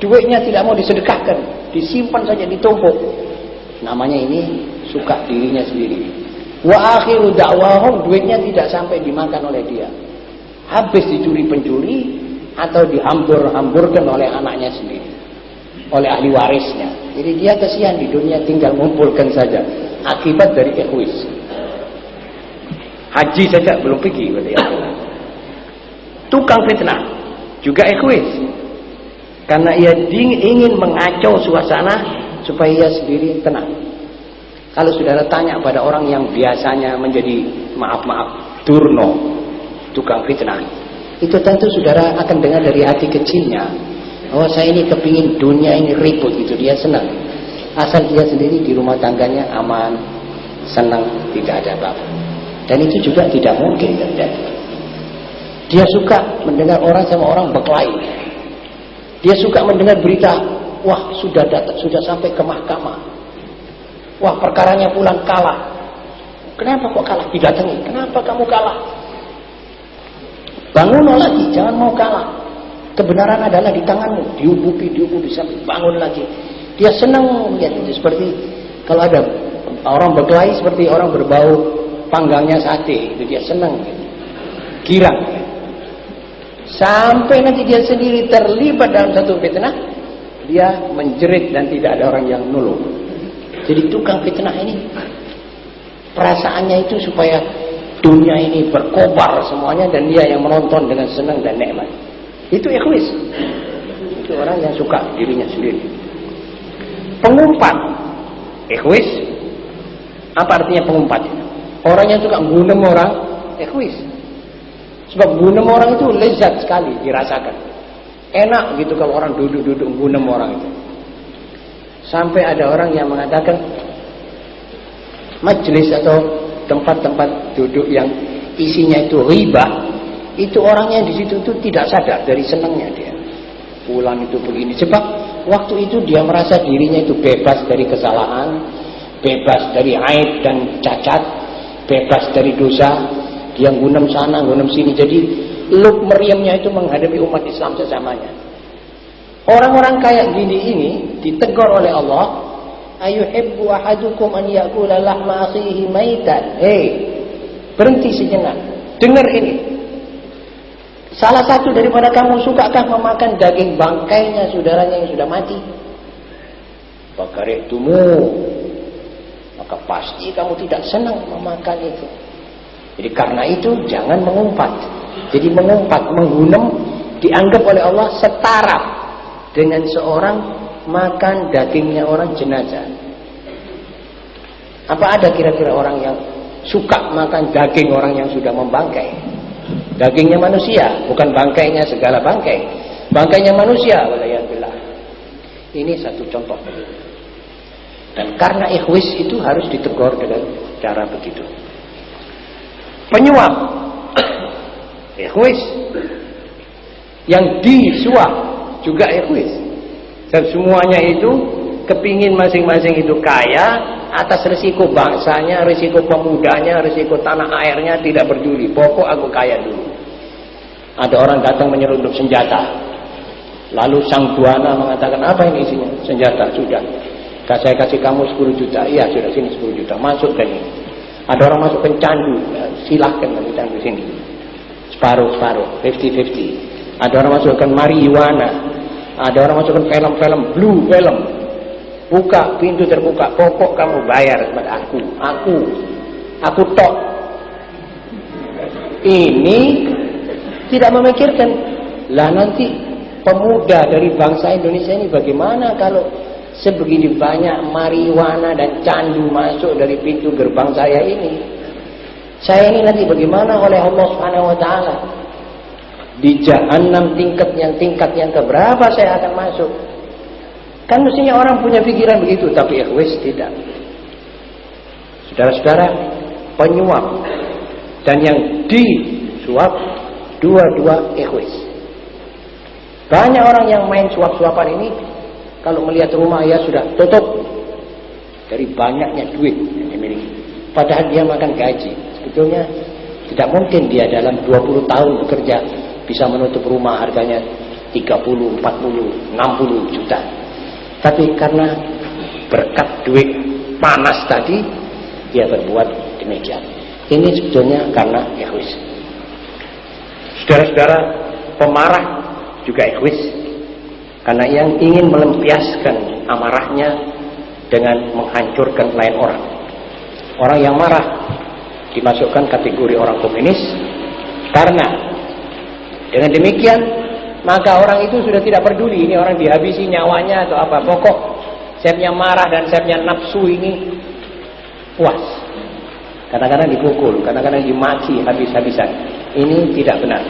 Duitnya tidak mau disedekahkan, disimpan saja, ditumpuk. Namanya ini suka dirinya sendiri. Wa akhiru da'wahum, duitnya tidak sampai dimakan oleh dia. Habis dicuri pencuri atau dihambur-hamburkan oleh anaknya sendiri, oleh ahli warisnya. Jadi dia kasihan di dunia tinggal mengumpulkan saja. Akibat dari egois. Haji saja belum pergi berarti ya. Tukang fitnah juga egois. Karena ia ingin mengacau suasana supaya ia sendiri tenang. Kalau saudara tanya pada orang yang biasanya menjadi maaf-maaf durno, tukang fitnah, itu tentu saudara akan dengar dari hati kecilnya, oh saya ini kepingin dunia ini ribut, itu dia senang. Asal dia sendiri di rumah tangganya aman, senang, tidak ada apa-apa. Dan itu juga tidak mungkin terjadi. Dia suka mendengar orang sama orang berkelahi. Dia suka mendengar berita, wah sudah datang, sudah sampai ke mahkamah. Wah perkaranya pulang kalah. Kenapa kok kalah? Didatangi. Kenapa kamu kalah? Bangun lagi, jangan mau kalah. Kebenaran adalah di tanganmu. Diubupi sampai bangun lagi. Dia senang melihat itu. Seperti kalau ada orang berkelahi seperti orang berbau panggangnya sate, itu dia senang, girang. Sampai nanti dia sendiri terlibat dalam satu fitnah, dia menjerit dan tidak ada orang yang nolong. Jadi tukang fitnah ini perasaannya itu supaya dunia ini berkobar semuanya dan dia yang menonton dengan senang dan nikmat. Itu ikhwis. Itu orang yang suka dirinya sendiri. Pengumpat, ikhwis. Apa artinya pengumpat? Orang yang suka gunem orang, ikhwis. Sebab gunem orang itu lezat sekali dirasakan. Enak gitu kalau orang duduk-duduk gunem orang itu. Sampai ada orang yang mengatakan majelis atau tempat-tempat duduk yang isinya itu ghibah, itu orangnya di situ itu tidak sadar dari senangnya dia. Fulan itu begini. Sebab waktu itu dia merasa dirinya itu bebas dari kesalahan, bebas dari aib dan cacat, bebas dari dosa. Dia gunem sana, gunem sini. Jadi luk meriamnya itu menghadapi umat Islam sesamanya. Orang-orang kayak gini ini ditegur oleh Allah, ayuhibbu ahadukum an ya'kula lahma akhihi maitan. Berhenti sejenak. Dengar ini. Salah satu daripada kamu sukakah memakan daging bangkainya saudaranya yang sudah mati? Fakarihtumu. Maka pasti kamu tidak senang memakan itu. Jadi karena itu jangan mengumpat. Jadi mengumpat, menggunem dianggap oleh Allah setara dengan seorang makan dagingnya orang jenazah. Apa ada kira-kira orang yang suka makan daging orang yang sudah membangkai? Dagingnya manusia, bukan bangkainya segala bangkai. Bangkainya manusia, waliyadzubillah. Ini satu contoh. Dan karena ikhwis itu harus ditegur dengan cara begitu. Penyuap, ikhwis. Yang disuap juga ikhwis. Dan semuanya itu kepingin masing-masing itu kaya atas risiko bangsanya, risiko pemudanya, risiko tanah airnya, tidak peduli. Pokok aku kaya dulu. Ada orang datang menyelundup senjata. Lalu sang buana mengatakan, apa ini isinya? Senjata, sudah. Saya kasih kamu 10 juta. Iya, sudah, sini 10 juta. Masukkan ini. Ada orang masukkan candu. Silahkan kamu candu sini. Separuh-separuh, 50-50. Ada orang masukkan marijuana. Ada orang masukkan film-film, blue film. Buka, pintu terbuka. Pokok kamu bayar kepada aku. Aku tok. Ini tidak memikirkan. Lah nanti pemuda dari bangsa Indonesia ini bagaimana kalau sebegini banyak marijuana dan candu masuk dari pintu gerbang saya ini? Saya ini nanti bagaimana oleh Allah Subhanahu wa taala? Di Jahannam tingkat yang keberapa saya akan masuk? Kan mestinya orang punya pikiran begitu, tapi ikhwis tidak. Saudara-saudara, penyuap dan yang disuap dua-dua ikhwis. Banyak orang yang main suap-suapan ini kalau melihat rumah ya sudah tutup dari banyaknya duit yang dimiliki. Padahal dia makan gaji. Sebetulnya tidak mungkin dia dalam 20 tahun bekerja bisa menutup rumah harganya 30, 40, 60 juta. Tapi karena berkat duit panas tadi dia berbuat demikian. Ini sebetulnya karena ikhwis. Saudara-saudara, pemarah juga ikhwis. Karena yang ingin melampiaskan amarahnya dengan menghancurkan lain orang. Orang yang marah dimasukkan kategori orang komunis. Karena dengan demikian maka orang itu sudah tidak peduli ini orang dihabisi nyawanya atau apa. Pokok saya punya marah dan saya punya nafsu ini puas. Kadang-kadang dipukul, kadang-kadang dimaki habis-habisan. Ini tidak benar.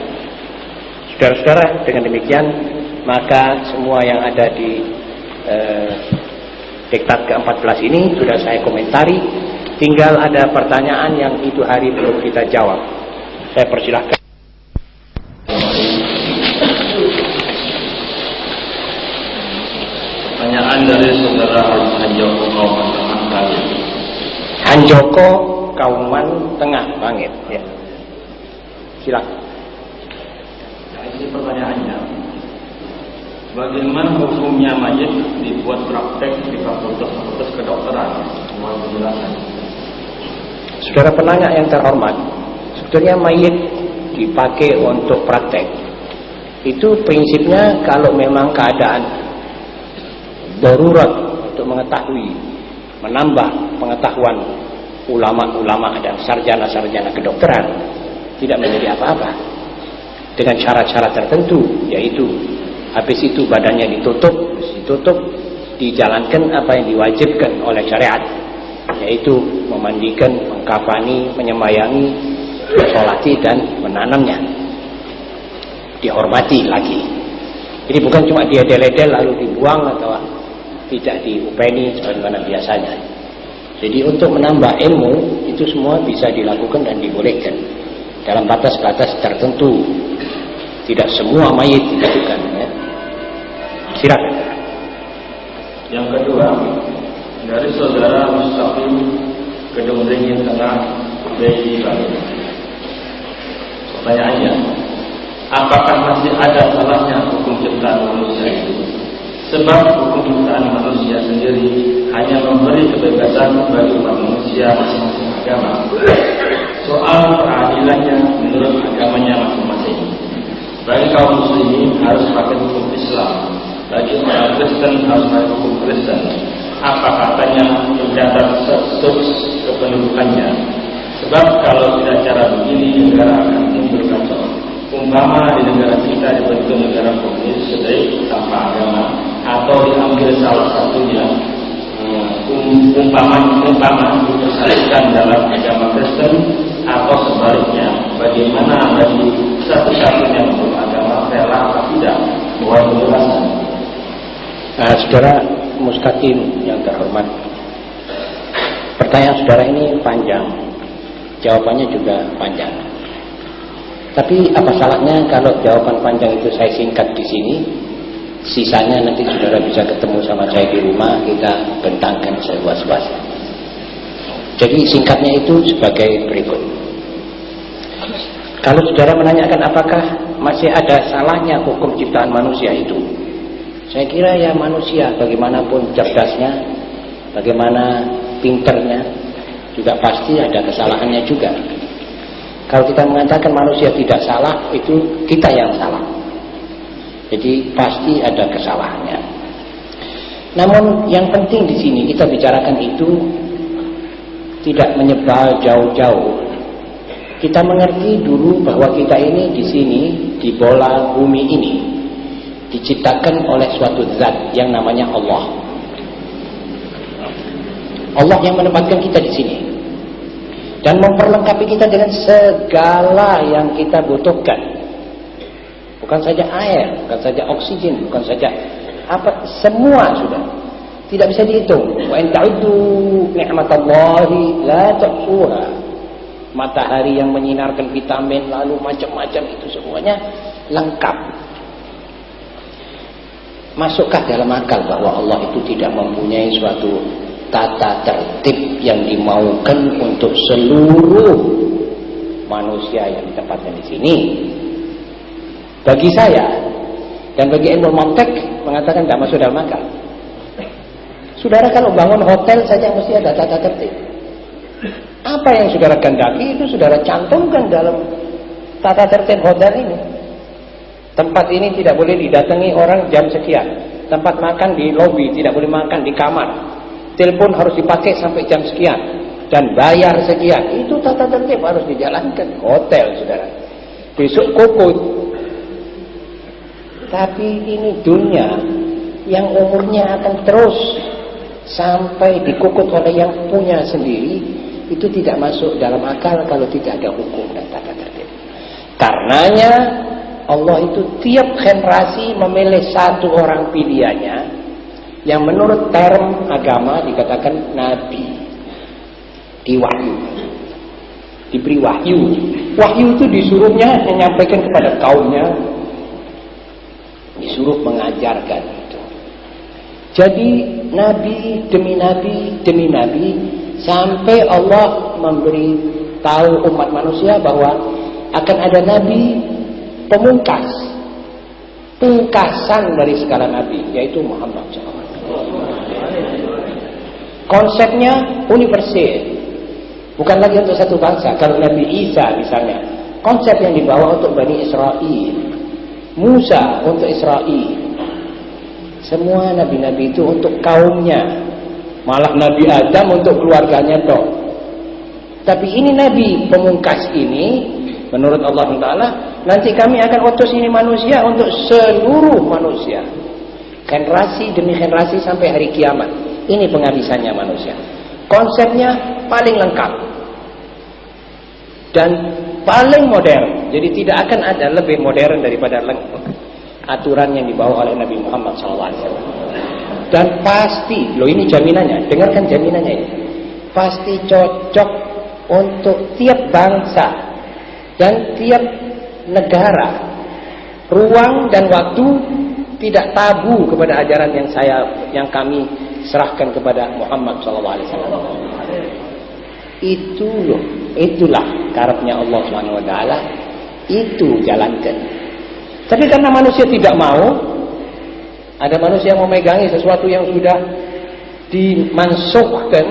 Saudara-saudara, dengan demikian maka semua yang ada di diktat ke-14 ini sudah saya komentari. Tinggal ada pertanyaan yang itu hari belum kita jawab. Saya persilahkan. Pertanyaan dari saudara Hanjoko Kauman Tengah Bangit. Hanjoko Kauman Tengah Bangit. Ya. Silakan. Nah, ini pertanyaannya. Bagaimana hukumnya mayit dibuat praktek di fakultas kedokteran? Mohon penjelasan. Saudara penanya yang terhormat, sebetulnya mayit dipakai untuk praktek. Itu prinsipnya kalau memang keadaan darurat untuk mengetahui menambah pengetahuan ulama-ulama dan sarjana-sarjana kedokteran tidak menjadi apa-apa dengan syarat-syarat tertentu, yaitu habis itu badannya ditutup, dijalankan apa yang diwajibkan oleh syariat, yaitu memandikan, mengkafani, menyemayangi, mensolati dan menanamnya, dihormati lagi. Jadi bukan cuma dia deledel lalu dibuang atau tidak diupeni sebagaimana biasanya. Jadi untuk menambah ilmu itu semua bisa dilakukan dan dibolehkan dalam batas-batas tertentu. Tidak semua mayit dilakukan. Ya. Silakan. Yang kedua, dari saudara Mustaqim Gedung Ringin Tengah Beji Bali. Pertanyaannya, apakah masih ada salahnya hukum ciptaan manusia itu? Sebab hukum ciptaan manusia sendiri hanya memberi kebebasan bagi umat manusia masing-masing agama. Soal peradilannya menurut agamanya masing-masing. Bagi kaum muslimin harus pakai hukum Islam. Bagi orang Kristen harus pakai hukum Kristen. Apa katanya mencatat status kependudukannya? Sebab kalau tidak cara begini negara akan timbul kacau. Umpama di negara kita dibentuk negara komunis sedih tanpa agama, atau diambil salah satunya, umpama dipersatukan dalam agama Kristen, atau sebaliknya, bagaimana bagi satu-satunya untuk agama rela atau tidak buat penjelasan. Nah, saudara Mustaqim yang terhormat, pertanyaan saudara ini panjang, jawabannya juga panjang. Tapi apa salahnya kalau jawaban panjang itu saya singkat di sini, sisanya nanti saudara bisa ketemu sama saya di rumah, kita bentangkan seluas-luasnya. Jadi singkatnya itu sebagai berikut. Kalau saudara menanyakan apakah masih ada salahnya hukum ciptaan manusia itu, saya kira ya manusia bagaimanapun cerdasnya, bagaimana pinternya, juga pasti ada kesalahannya juga. Kalau kita mengatakan manusia tidak salah, itu kita yang salah. Jadi pasti ada kesalahannya. Namun yang penting di sini kita bicarakan itu tidak menyebar jauh-jauh. Kita mengerti dulu bahwa kita ini di sini, di bola bumi ini, diciptakan oleh suatu zat yang namanya Allah. Allah yang menempatkan kita di sini dan memperlengkapi kita dengan segala yang kita butuhkan. Bukan saja air, bukan saja oksigen, bukan saja apa, semua sudah. Tidak bisa dihitung. Wa in ta'uddu ni'matallahi la tuhsuha. Matahari yang menyinarkan vitamin lalu macam-macam itu semuanya lengkap. Masukkah dalam akal bahwa Allah itu tidak mempunyai suatu tata tertib yang dimaukan untuk seluruh manusia yang ditempatkan di sini? Bagi saya dan bagi ilmu mantek mengatakan tidak masuk dalam akal. Saudara kalau bangun hotel saja mesti ada tata tertib. Apa yang saudara kehendaki itu saudara cantumkan dalam tata tertib hotel ini. Tempat ini tidak boleh didatangi orang jam sekian. Tempat makan di lobi, tidak boleh makan di kamar. Telepon harus dipakai sampai jam sekian dan bayar sekian. Itu tata tertib harus dijalankan hotel, saudara. Besok kokot. Tapi ini dunia yang umurnya akan terus sampai dikukut oleh yang punya sendiri. Itu tidak masuk dalam akal kalau tidak ada hukum dan tata tertib. Karenanya Allah itu tiap generasi memilih satu orang pilihannya yang menurut term agama dikatakan nabi, diwahyu, diberi wahyu. Wahyu itu disuruhnya menyampaikan kepada kaumnya, disuruh mengajarkan itu. Jadi nabi demi nabi demi nabi sampai Allah memberi tahu umat manusia bahwa akan ada nabi pemungkas, pungkasan dari segala nabi, yaitu Muhammad SAW. Konsepnya universal, bukan lagi untuk satu bangsa. Kalau Nabi Isa misalnya, konsep yang dibawa untuk Bani Israel, Musa untuk Israel, semua nabi-nabi itu untuk kaumnya. Malah Nabi Adam untuk keluarganya toh. Tapi ini Nabi pemungkas ini, menurut Allah Taala, nanti kami akan utus ini manusia untuk seluruh manusia, generasi demi generasi sampai hari kiamat. Ini penghabisannya manusia. Konsepnya paling lengkap dan paling modern. Jadi tidak akan ada lebih modern daripada aturan yang dibawa oleh Nabi Muhammad SAW. Dan pasti, loh ini jaminannya, dengarkan jaminannya ini, pasti cocok untuk tiap bangsa dan tiap negara. Ruang dan waktu tidak tabu kepada ajaran yang kami serahkan kepada Muhammad SAW. Itu loh, itulah karepnya Allah SWT. Itu jalankan. Tapi karena manusia tidak mau, ada manusia yang memegangi sesuatu yang sudah dimansuhkan.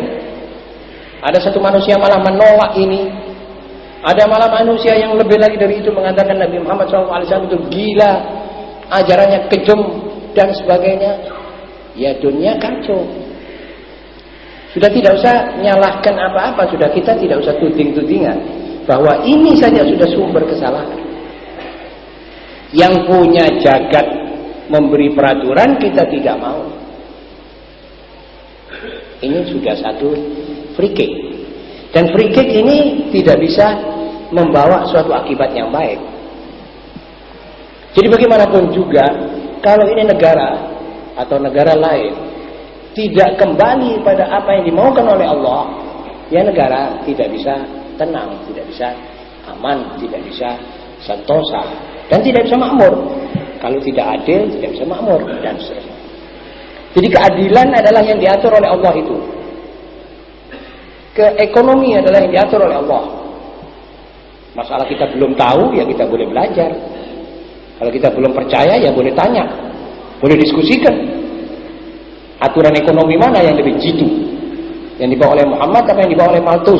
Ada satu manusia malah menolak ini. Ada malah manusia yang lebih lagi dari itu mengatakan Nabi Muhammad SAW itu gila, ajarannya kejam dan sebagainya. Ya dunia kacau. Sudah tidak usah nyalahkan apa-apa, sudah kita tidak usah tuding-tudingan bahwa ini saja sudah sumber kesalahan. Yang punya jagat memberi peraturan kita tidak mau. Ini sudah satu free kick. Dan free kick ini tidak bisa membawa suatu akibat yang baik. Jadi bagaimanapun juga, kalau ini negara atau negara lain tidak kembali pada apa yang dimaukan oleh Allah, ya negara tidak bisa tenang, tidak bisa aman, tidak bisa sentosa, dan tidak bisa makmur. Kalau tidak adil, tidak bisa makmur, dan seterusnya. Jadi keadilan adalah yang diatur oleh Allah itu. Keekonomi adalah yang diatur oleh Allah. Masalah kita belum tahu, ya kita boleh belajar. Kalau kita belum percaya, ya boleh tanya, boleh diskusikan. Aturan ekonomi mana yang lebih jitu? Yang dibawa oleh Muhammad atau yang dibawa oleh Malthus?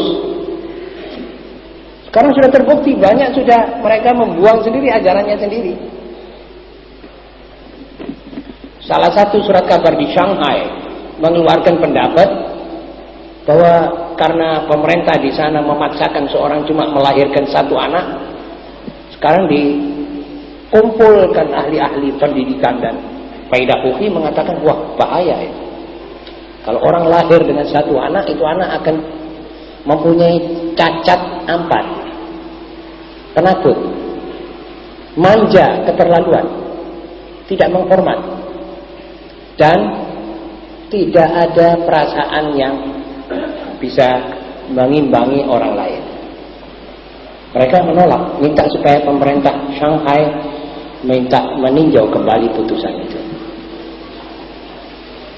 Sekarang sudah terbukti, banyak sudah mereka membuang sendiri ajarannya sendiri. Salah satu surat kabar di Shanghai mengeluarkan pendapat bahwa karena pemerintah di sana memaksakan seorang cuma melahirkan satu anak, sekarang dikumpulkan ahli-ahli pendidikan dan pedagogi mengatakan, wah bahaya itu. Kalau orang lahir dengan satu anak, itu anak akan mempunyai cacat 4, penakut, manja, keterlaluan, tidak menghormat, dan tidak ada perasaan yang bisa mengimbangi orang lain. Mereka menolak, minta supaya pemerintah Shanghai minta meninjau kembali putusan itu.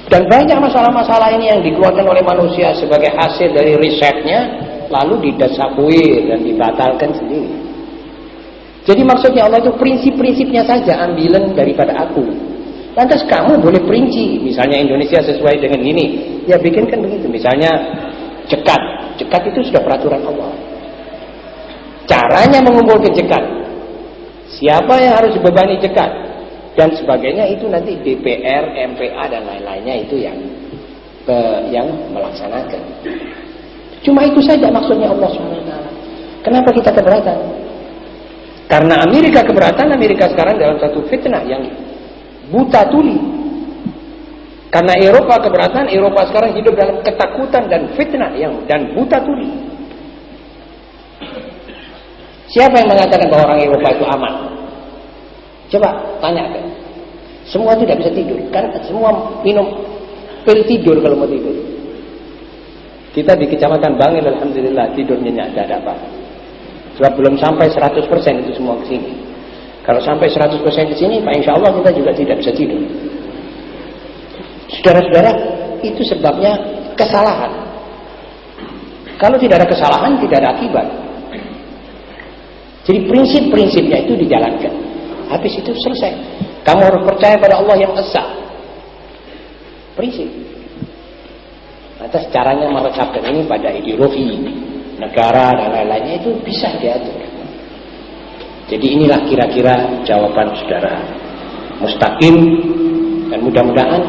Dan banyak masalah-masalah ini yang dikeluarkan oleh manusia sebagai hasil dari risetnya, lalu didesakui dan dibatalkan sendiri. Jadi maksudnya Allah itu prinsip-prinsipnya saja ambilan daripada aku. Lantas kamu boleh perinci, misalnya Indonesia sesuai dengan ini, ya bikinkan begitu. Misalnya jekat itu sudah peraturan Allah. Caranya mengumpulkan jekat, siapa yang harus dibebani jekat, dan sebagainya itu nanti DPR, MPA dan lain-lainnya itu yang melaksanakan. Cuma itu saja maksudnya Allah SWT. Kenapa kita keberatan? Karena Amerika keberatan, Amerika sekarang dalam satu fitnah yang buta tuli. Karena Eropa keberatan, Eropa sekarang hidup dalam ketakutan dan fitnah dan buta tuli. Siapa yang mengatakan bahwa orang Eropa itu aman? Coba tanyakan. Semua tidak bisa tidur, kan semua minum pil tidur kalau mau tidur. Kita di Kecamatan Bangil alhamdulillah tidur nyenyak, tidak ada apa. Sebab belum sampai 100% itu semua ke sini. Kalau sampai 100% ke sini, Pak, insya Allah kita juga tidak bisa tidur. Saudara-saudara, itu sebabnya kesalahan. Kalau tidak ada kesalahan, tidak ada akibat. Jadi prinsip-prinsipnya itu dijalankan. Habis itu selesai. Kamu harus percaya pada Allah yang esa. Prinsip. Atas caranya meresapkan ini pada ideologi negara dan lain-lainnya itu bisa diatur. Jadi inilah kira-kira jawaban saudara. Mustaqim, dan mudah-mudahan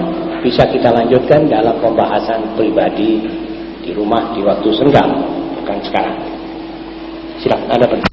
bisa kita lanjutkan dalam pembahasan pribadi di rumah di waktu senggang, bukan sekarang. Silakan, ada pertanyaan.